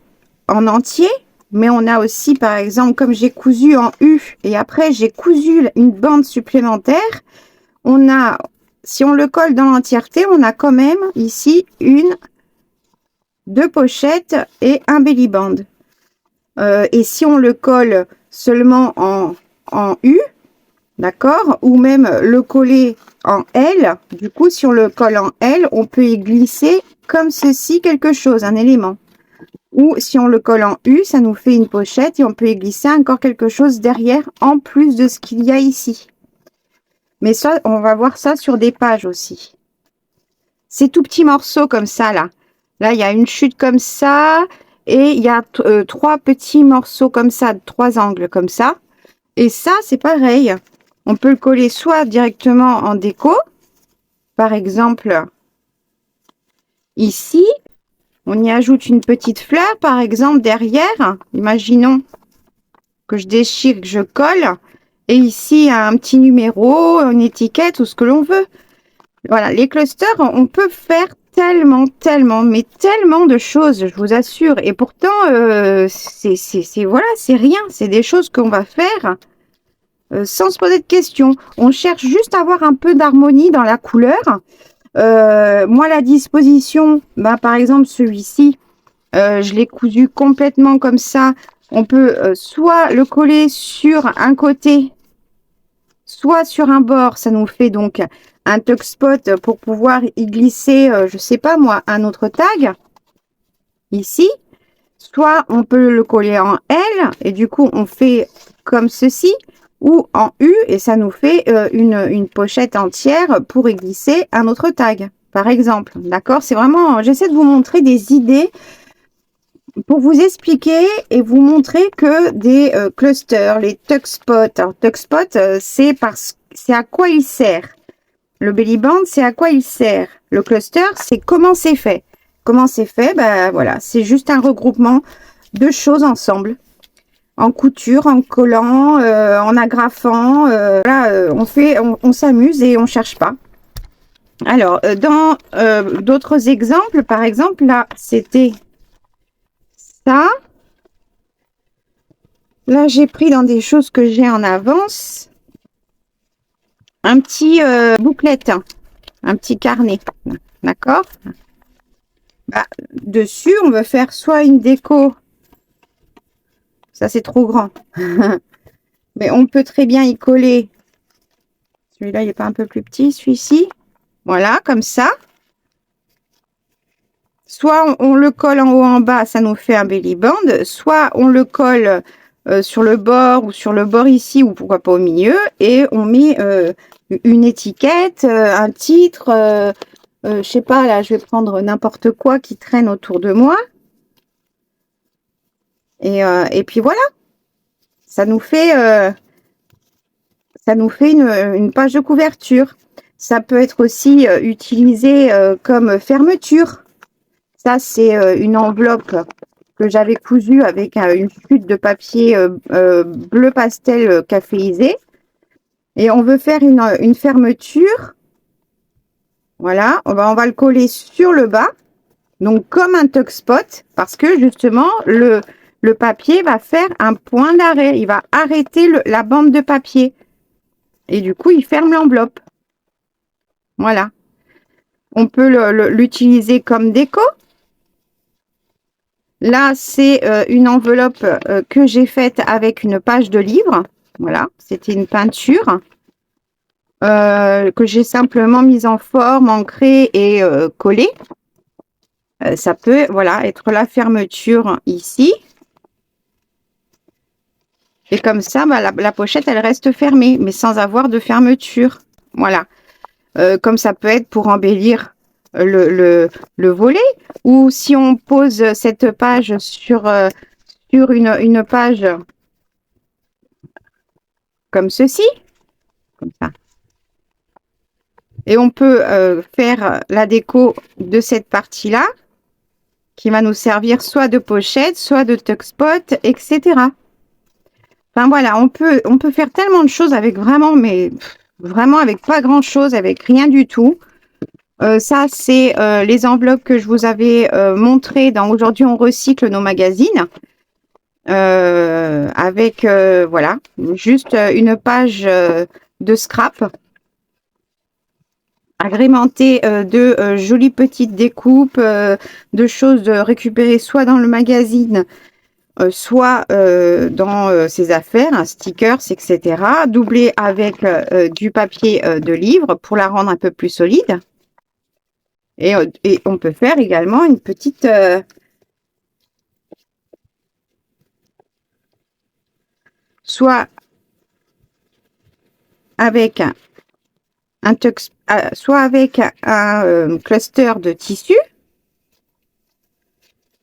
en entier, mais on a aussi, par exemple, comme j'ai cousu en U et après j'ai cousu une bande supplémentaire, on a, si on le colle dans l'entièreté, on a quand même ici deux pochettes et un belly band. Et si on le colle seulement en U, d'accord, ou même le coller en L, du coup, si on le colle en L, on peut y glisser comme ceci quelque chose, un élément. Ou si on le colle en U, ça nous fait une pochette et on peut y glisser encore quelque chose derrière en plus de ce qu'il y a ici. Mais ça, on va voir ça sur des pages aussi. Ces tout petits morceaux comme ça, là. Là, il y a une chute comme ça et il y a trois petits morceaux comme ça, trois angles comme ça. Et ça, c'est pareil. On peut le coller soit directement en déco, par exemple, ici. On y ajoute une petite fleur, par exemple, derrière. Imaginons que je déchire, que je colle. Et ici, un petit numéro, une étiquette ou ce que l'on veut. Voilà, les clusters, on peut faire mais tellement de choses, je vous assure. Et pourtant, voilà, c'est rien. C'est des choses qu'on va faire sans se poser de questions. On cherche juste à avoir un peu d'harmonie dans la couleur. Moi, la disposition, bah, par exemple, celui-ci, je l'ai cousu complètement comme ça. On peut soit le coller sur un côté, soit sur un bord. Ça nous fait donc un tuck spot pour pouvoir y glisser, je sais pas moi, un autre tag ici. Soit on peut le coller en L et du coup on fait comme ceci, ou en U et ça nous fait une pochette entière pour y glisser un autre tag, par exemple. D'accord, c'est vraiment, j'essaie de vous montrer des idées pour vous expliquer et vous montrer que des clusters, les tuck spots. Alors tuck spot, c'est à quoi il sert. Le belly band, c'est à quoi il sert. Le cluster, c'est comment c'est fait. Comment c'est fait? Ben voilà, c'est juste un regroupement de choses ensemble. En couture, en collant, en agrafant. Voilà, on s'amuse et on cherche pas. Alors, dans d'autres exemples, par exemple, là, c'était ça. Là, j'ai pris dans des choses que j'ai en avance un petit bouclette, un petit carnet, d'accord. Bah, dessus, on veut faire soit une déco, ça c'est trop grand, mais on peut très bien y coller. Celui-là, il n'est pas un peu plus petit, celui-ci. Voilà, comme ça. Soit on le colle en haut en bas, ça nous fait un belly band. Soit on le colle sur le bord ou sur le bord ici ou pourquoi pas au milieu et on met une étiquette, un titre, je sais pas, là je vais prendre n'importe quoi qui traîne autour de moi et puis voilà, ça nous fait une page de couverture. Ça peut être aussi utilisé comme fermeture. Ça c'est une enveloppe que j'avais cousu avec une chute de papier bleu pastel caféisé. Et on veut faire une fermeture. Voilà, on va le coller sur le bas. Donc, comme un tuck spot, parce que justement, le papier va faire un point d'arrêt. Il va arrêter la bande de papier. Et du coup, il ferme l'enveloppe. Voilà. On peut l'utiliser comme déco. Là, c'est une enveloppe que j'ai faite avec une page de livre. Voilà, c'était une peinture que j'ai simplement mise en forme, ancrée et collée. Ça peut, voilà, être la fermeture ici. Et comme ça, bah, la pochette, elle reste fermée, mais sans avoir de fermeture. Voilà. Comme ça peut être pour embellir le volet, ou si on pose cette page sur une page comme ceci, comme ça. Et on peut faire la déco de cette partie-là, qui va nous servir soit de pochette, soit de tuck spot, etc. Enfin voilà, on peut faire tellement de choses avec vraiment, mais vraiment avec pas grand-chose, avec rien du tout. Ça, c'est les enveloppes que je vous avais montrées dans Aujourd'hui, on recycle nos magazines. Avec, voilà, juste une page de scrap. agrémenté de jolies petites découpes, de choses récupérées soit dans le magazine, soit dans ses affaires, un stickers, etc. Doublé avec du papier de livre pour la rendre un peu plus solide. Et on peut faire également une petite... soit avec soit avec un cluster de tissu.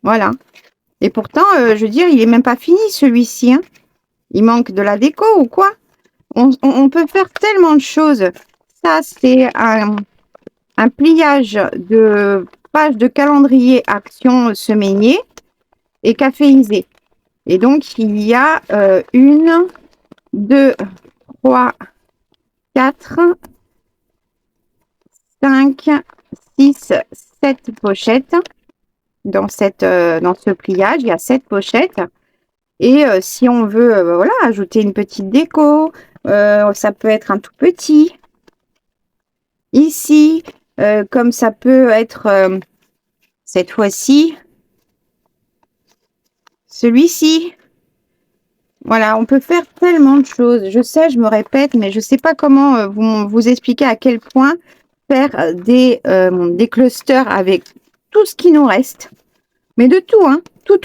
Voilà. Et pourtant, je veux dire, il est même pas fini celui-ci. Hein. Il manque de la déco ou quoi? On peut faire tellement de choses. Ça, c'est un pliage de page de calendrier action semainier et caféisé. Et donc, il y a 1, 2, 3, 4, 5, 6, 7 pochettes. Dans ce pliage, il y a 7 pochettes. Et si on veut voilà, ajouter une petite déco, ça peut être un tout petit. Ici, comme ça peut être cette fois-ci, celui-ci. Voilà, on peut faire tellement de choses. Je sais, je me répète, mais je ne sais pas comment vous expliquer à quel point faire des clusters avec tout ce qui nous reste. Mais de tout, hein. Tout,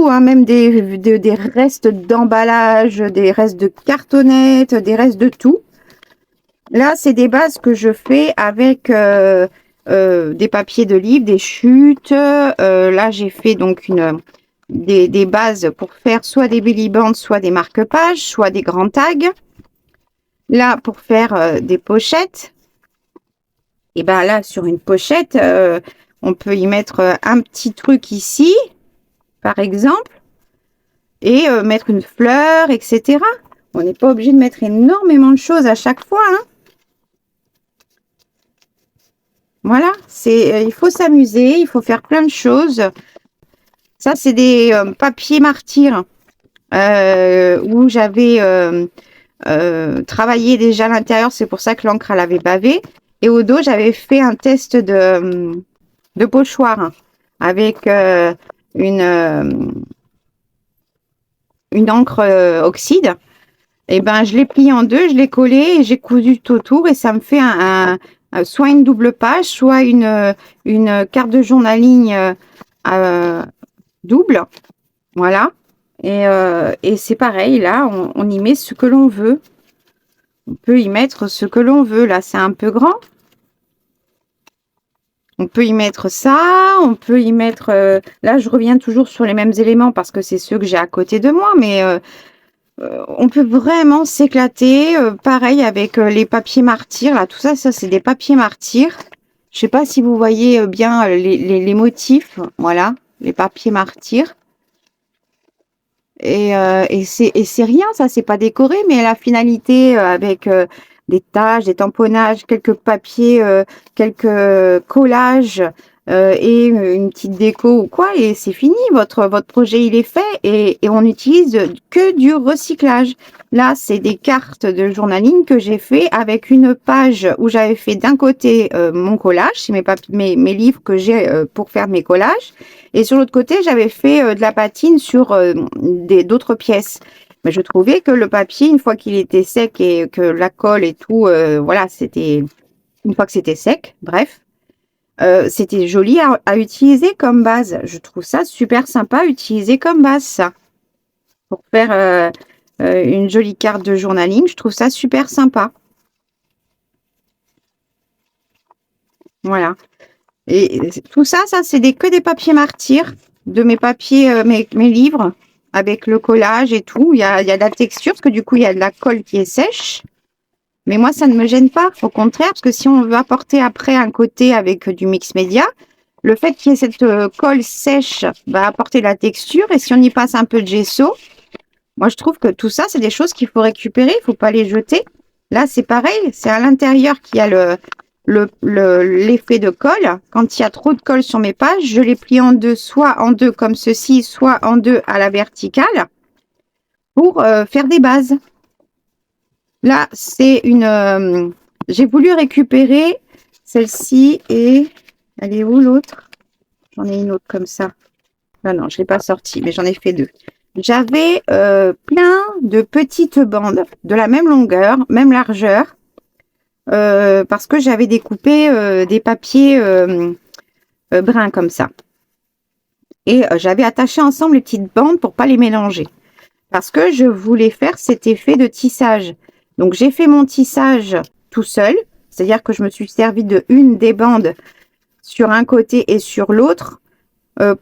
hein. Même des restes d'emballage, des restes de cartonnettes, des restes de tout. Là, c'est des bases que je fais avec des papiers de livre, des chutes. Là, j'ai fait donc des bases pour faire soit des belly bands, soit des marque-pages, soit des grands tags. Là, pour faire des pochettes. Et ben là, sur une pochette, on peut y mettre un petit truc ici, par exemple, et mettre une fleur, etc. On n'est pas obligé de mettre énormément de choses à chaque fois. Hein. Voilà, il faut s'amuser, il faut faire plein de choses. Ça, c'est des papiers martyrs où j'avais travaillé déjà à l'intérieur. C'est pour ça que l'encre, elle avait bavé. Et au dos, j'avais fait un test de pochoir avec une encre oxyde. Et ben, je l'ai plié en deux, je l'ai collé et j'ai cousu tout autour et ça me fait soit une double page, soit une carte de journaling double. Voilà. Et c'est pareil, là, on y met ce que l'on veut. On peut y mettre ce que l'on veut. Là, c'est un peu grand. On peut y mettre ça, on peut y mettre... là, je reviens toujours sur les mêmes éléments parce que c'est ceux que j'ai à côté de moi, mais on peut vraiment s'éclater. Pareil avec les papiers martyrs, là, tout ça, c'est des papiers martyrs. Je sais pas si vous voyez bien les motifs, voilà, les papiers martyrs. Et c'est rien, ça, c'est pas décoré, mais la finalité avec des taches, des tamponnages, quelques papiers, quelques collages et une petite déco ou quoi, et c'est fini. Votre projet, il est fait et on n'utilise que du recyclage. Là, c'est des cartes de journaling que j'ai fait avec une page où j'avais fait d'un côté mon collage, c'est mes livres que j'ai pour faire mes collages. Et sur l'autre côté, j'avais fait de la patine sur d'autres pièces. Mais je trouvais que le papier, une fois qu'il était sec et que la colle et tout, voilà, c'était une fois que c'était sec, bref, c'était joli à utiliser comme base. Je trouve ça super sympa à utiliser comme base, ça. Pour faire une jolie carte de journaling, je trouve ça super sympa. Voilà. Et tout ça, c'est que des papiers martyrs, de mes papiers, mes livres, avec le collage et tout. Il y a de la texture, parce que du coup, il y a de la colle qui est sèche. Mais moi, ça ne me gêne pas, au contraire, parce que si on veut apporter après un côté avec du mix média, le fait qu'il y ait cette colle sèche va apporter de la texture. Et si on y passe un peu de gesso, moi, je trouve que tout ça, c'est des choses qu'il faut récupérer, il ne faut pas les jeter. Là, c'est pareil, c'est à l'intérieur qu'il y a l'effet de colle. Quand il y a trop de colle sur mes pages, je les plie en deux, soit en deux comme ceci, soit en deux à la verticale pour faire des bases. Là, c'est j'ai voulu récupérer Celle-ci et elle est où l'autre? J'en ai une autre comme ça. Non, non, je l'ai pas sortie, mais j'en ai fait deux. J'avais plein de petites bandes de la même longueur, même largeur, parce que j'avais découpé des papiers bruns comme ça. Et j'avais attaché ensemble les petites bandes pour pas les mélanger. Parce que je voulais faire cet effet de tissage. Donc j'ai fait mon tissage tout seul, c'est-à-dire que je me suis servi de une des bandes sur un côté et sur l'autre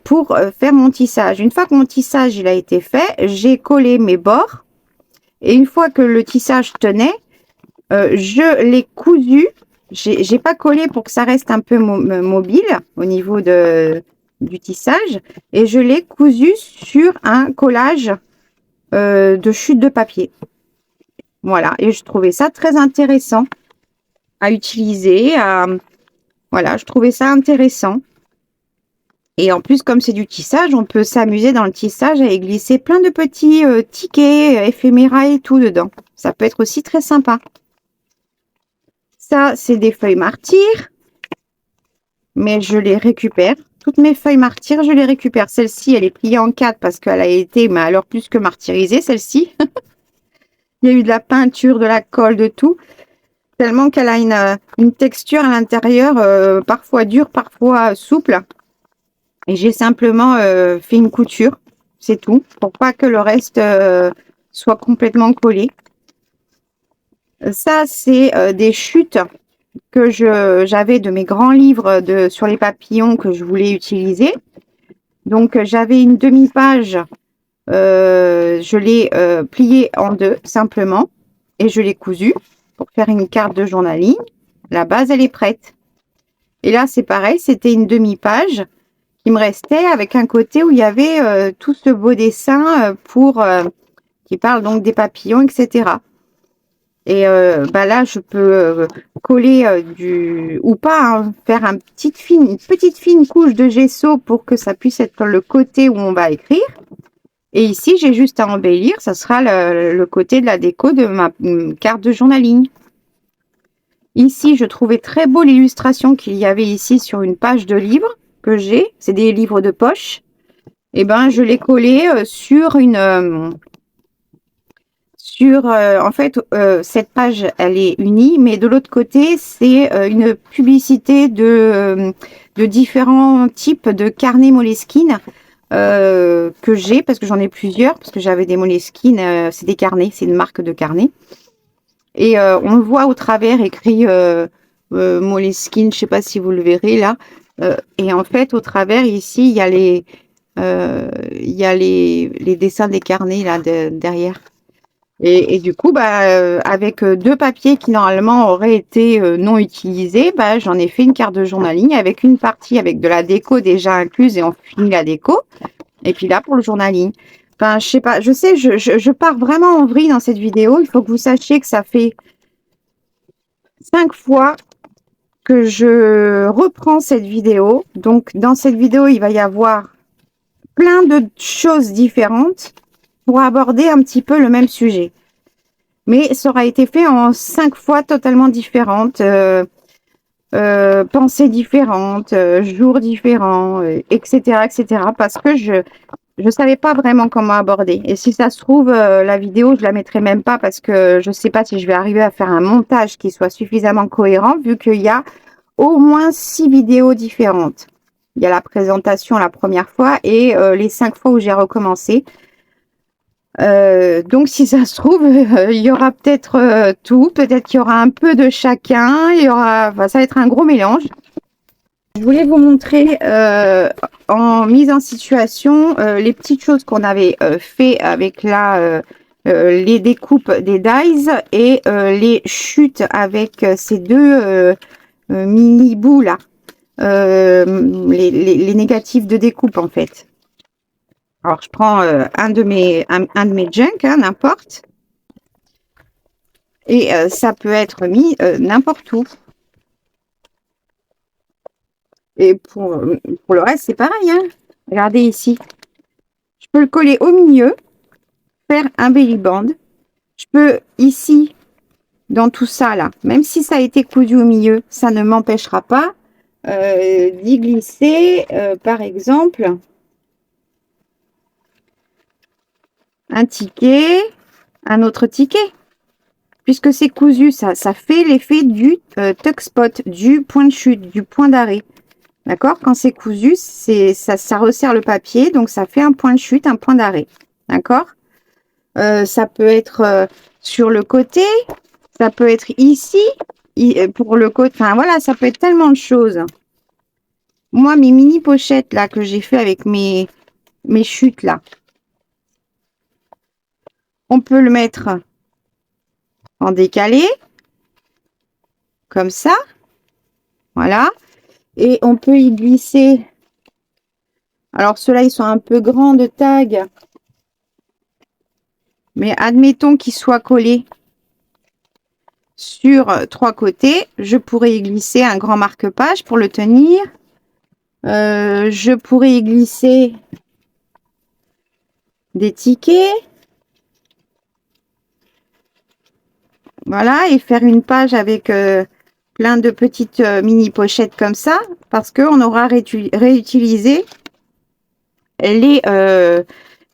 pour faire mon tissage. Une fois que mon tissage il a été fait, j'ai collé mes bords et une fois que le tissage tenait, je l'ai cousu. J'ai pas collé pour que ça reste un peu mobile au niveau du tissage et je l'ai cousu sur un collage de chute de papier. Voilà, et je trouvais ça très intéressant à utiliser. Voilà, je trouvais ça intéressant. Et en plus, comme c'est du tissage, on peut s'amuser dans le tissage et glisser plein de petits tickets, éphéméras et tout dedans. Ça peut être aussi très sympa. Ça, c'est des feuilles martyrs, mais je les récupère. Toutes mes feuilles martyrs, je les récupère. Celle-ci, elle est pliée en 4 parce qu'elle a été, mais alors plus que martyrisée, celle-ci. Il y a eu de la peinture, de la colle, de tout. Tellement qu'elle a une texture à l'intérieur, parfois dure, parfois souple. Et j'ai simplement fait une couture, c'est tout, pour pas que le reste soit complètement collé. Ça, c'est des chutes que j'avais de mes grands livres sur les papillons que je voulais utiliser. Donc, j'avais une demi-page, je l'ai pliée en deux simplement et je l'ai cousue pour faire une carte de journaling. La base, elle est prête. Et là, c'est pareil, c'était une demi-page qui me restait avec un côté où il y avait tout ce beau dessin qui parle donc des papillons, etc. Et bah là, je peux coller ou pas, hein, faire une petite fine couche de gesso pour que ça puisse être le côté où on va écrire. Et ici, j'ai juste à embellir, ça sera le côté de la déco de ma carte de journaling. Ici, je trouvais très beau l'illustration qu'il y avait ici sur une page de livre que j'ai. C'est des livres de poche. Et ben, je l'ai collé sur en fait, cette page, elle est unie, mais de l'autre côté, c'est une publicité de différents types de carnets Moleskine que j'ai, parce que j'en ai plusieurs, parce que j'avais des Moleskine, c'est des carnets, c'est une marque de carnet. Et on le voit au travers écrit Moleskine, je sais pas si vous le verrez là. Et en fait, au travers ici, il y a les dessins des carnets là derrière. Et du coup, bah, avec deux papiers qui normalement auraient été non utilisés, bah, j'en ai fait une carte de journaling avec une partie avec de la déco déjà incluse et on finit la déco. Et puis là, pour le journaling. Enfin, je sais pas, je pars vraiment en vrille dans cette vidéo. Il faut que vous sachiez que ça fait 5 fois que je reprends cette vidéo. Donc, dans cette vidéo, il va y avoir plein de choses différentes pour aborder un petit peu le même sujet. Mais ça aura été fait en 5 fois totalement différentes, pensées différentes, jours différents, etc., etc. Parce que je savais pas vraiment comment aborder. Et si ça se trouve, la vidéo, je la mettrai même pas parce que je sais pas si je vais arriver à faire un montage qui soit suffisamment cohérent vu qu'il y a au moins 6 vidéos différentes. Il y a la présentation la première fois et les 5 fois où j'ai recommencé. Donc si ça se trouve, il y aura peut-être tout, peut-être qu'il y aura un peu de chacun, enfin, ça va être un gros mélange. Je voulais vous montrer en mise en situation les petites choses qu'on avait fait avec les découpes des dies et les chutes avec ces deux mini bouts là, les négatifs de découpe en fait. Alors je prends un de mes junk, hein, n'importe, et ça peut être mis n'importe où. Et pour le reste, c'est pareil. Hein. Regardez ici. Je peux le coller au milieu, faire un belly band. Je peux ici dans tout ça là. Même si ça a été cousu au milieu, ça ne m'empêchera pas d'y glisser, par exemple, un ticket, un autre ticket. Puisque c'est cousu, ça fait l'effet du tuck spot, du point de chute, du point d'arrêt. D'accord? Quand c'est cousu, ça resserre le papier, donc ça fait un point de chute, un point d'arrêt. D'accord? Ça peut être sur le côté, ça peut être ici, pour le côté. Enfin voilà, ça peut être tellement de choses. Moi, mes mini pochettes là que j'ai fait avec mes chutes là, on peut le mettre en décalé, comme ça. Voilà. Et on peut y glisser. Alors, ceux-là, ils sont un peu grands de taille. Mais admettons qu'ils soient collés sur 3 côtés. Je pourrais y glisser un grand marque-page pour le tenir. Je pourrais y glisser des tickets. Voilà. Et faire une page avec plein de petites mini pochettes comme ça. Parce qu'on aura réutilisé les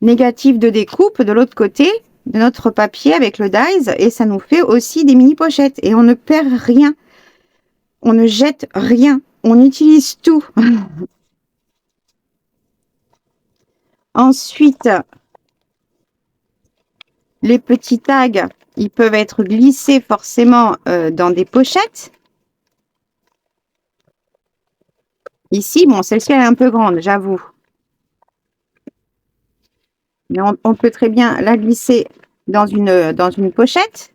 négatifs de découpe de l'autre côté de notre papier avec le dies, et ça nous fait aussi des mini pochettes et on ne perd rien, on ne jette rien, on utilise tout. Ensuite, les petits tags, ils peuvent être glissés forcément dans des pochettes. Ici, bon, celle-ci elle est un peu grande, j'avoue. Mais on peut très bien la glisser dans une pochette.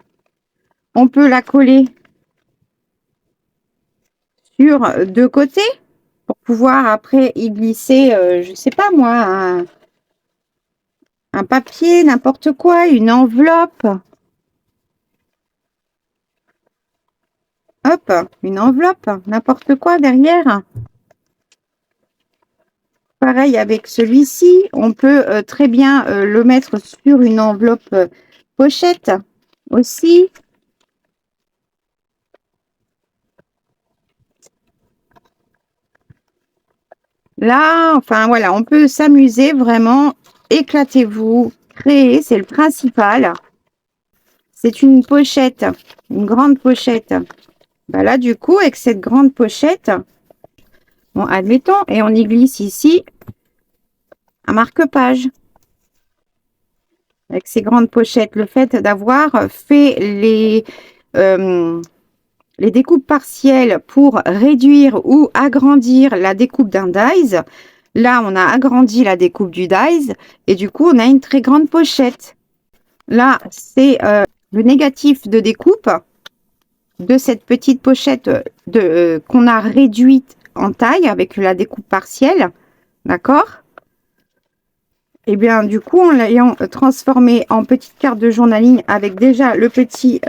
On peut la coller sur 2 côtés pour pouvoir après y glisser, je sais pas moi, un papier, n'importe quoi, une enveloppe. Hop, une enveloppe, n'importe quoi derrière. Pareil avec celui-ci, on peut très bien le mettre sur une enveloppe pochette aussi. Là, enfin voilà, on peut s'amuser vraiment. Éclatez-vous, créez, c'est le principal. C'est une pochette, une grande pochette. Bah là, du coup, avec cette grande pochette, bon, admettons, et on y glisse ici un marque-page. Avec ces grandes pochettes, le fait d'avoir fait les découpes partielles pour réduire ou agrandir la découpe d'un dies. Là, on a agrandi la découpe du dies et du coup, on a une très grande pochette. Là, c'est le négatif de découpe de cette petite pochette qu'on a réduite en taille avec la découpe partielle. D'accord? Et bien, du coup, en l'ayant transformé en petite carte de journaling avec déjà le petit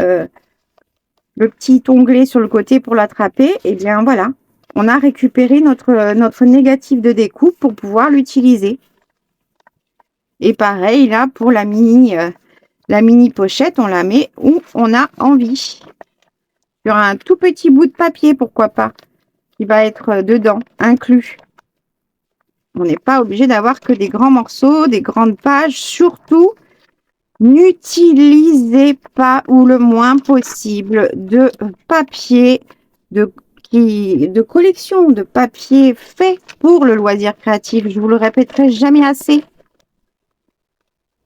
onglet sur le côté pour l'attraper, et bien voilà, on a récupéré notre négatif de découpe pour pouvoir l'utiliser. Et pareil, là, pour la mini pochette, on la met où on a envie. Sur un tout petit bout de papier, pourquoi pas, qui va être dedans, inclus. On n'est pas obligé d'avoir que des grands morceaux, des grandes pages. Surtout, n'utilisez pas ou le moins possible de papier, de collection de papier fait pour le loisir créatif. Je vous le répéterai jamais assez.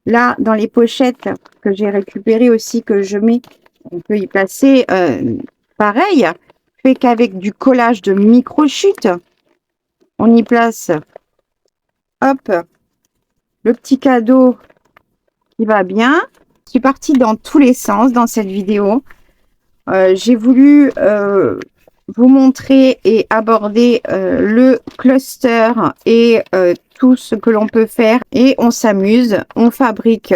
Là, dans les pochettes que j'ai récupérées aussi, que je mets, on peut y placer pareil, fait qu'avec du collage de micro-chutes, on y place, hop, le petit cadeau qui va bien. Je suis partie dans tous les sens dans cette vidéo. J'ai voulu vous montrer et aborder le cluster et tout ce que l'on peut faire. Et on s'amuse, on fabrique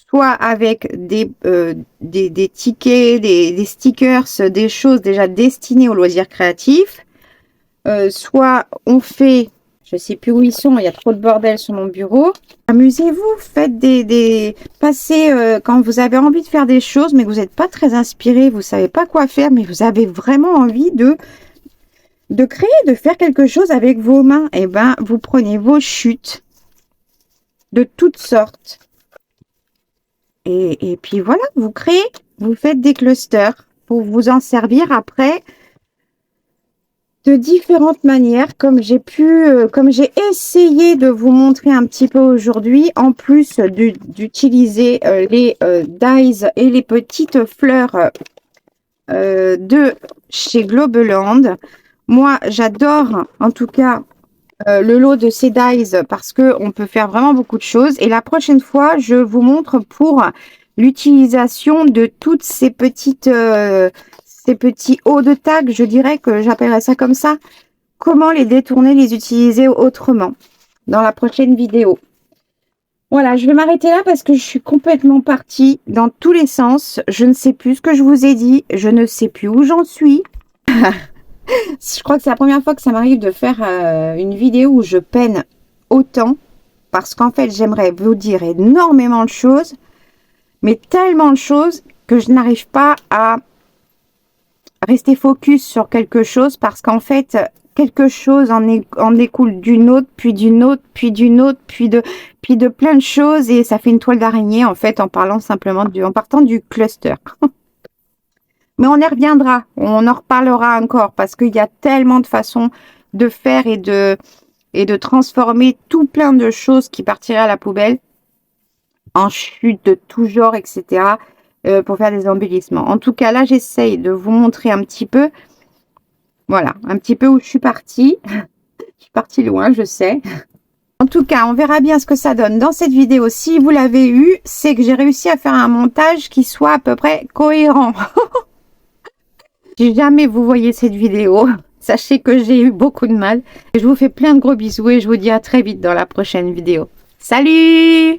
soit avec des tickets, des stickers, des choses déjà destinées au loisir créatif. Soit on fait, Je sais plus où ils sont, il y a trop de bordel sur mon bureau. Amusez-vous, faites passez quand vous avez envie de faire des choses, mais que vous n'êtes pas très inspiré, vous savez pas quoi faire, mais vous avez vraiment envie de créer, de faire quelque chose avec vos mains. Et ben, vous prenez vos chutes de toutes sortes. Et puis voilà, vous créez, vous faites des clusters pour vous en servir après de différentes manières, comme j'ai essayé de vous montrer un petit peu aujourd'hui, en plus d'utiliser les dies et les petites fleurs de chez Globeland. Moi, j'adore en tout cas le lot de ces dies parce que on peut faire vraiment beaucoup de choses. Et la prochaine fois, je vous montre pour l'utilisation de toutes ces petites ces petits hauts de tag, je dirais que j'appellerais ça comme ça. Comment les détourner, les utiliser autrement dans la prochaine vidéo. Voilà, je vais m'arrêter là parce que je suis complètement partie dans tous les sens. Je ne sais plus ce que je vous ai dit. Je ne sais plus où j'en suis. Je crois que c'est la première fois que ça m'arrive de faire une vidéo où je peine autant. Parce qu'en fait, j'aimerais vous dire énormément de choses. Mais tellement de choses que je n'arrive pas à rester focus sur quelque chose parce qu'en fait, quelque chose en découle d'une autre, puis d'une autre, puis d'une autre, puis de plein de choses et ça fait une toile d'araignée en fait en parlant simplement en partant du cluster. Mais on y reviendra, on en reparlera encore parce qu'il y a tellement de façons de faire et de transformer tout plein de choses qui partiraient à la poubelle en chute de tout genre, etc. Pour faire des embellissements. En tout cas, là, j'essaye de vous montrer un petit peu, voilà, un petit peu où je suis partie. Je suis partie loin, je sais. En tout cas, on verra bien ce que ça donne dans cette vidéo. Si vous l'avez eu, c'est que j'ai réussi à faire un montage qui soit à peu près cohérent. Si jamais vous voyez cette vidéo, sachez que j'ai eu beaucoup de mal. Je vous fais plein de gros bisous et je vous dis à très vite dans la prochaine vidéo. Salut!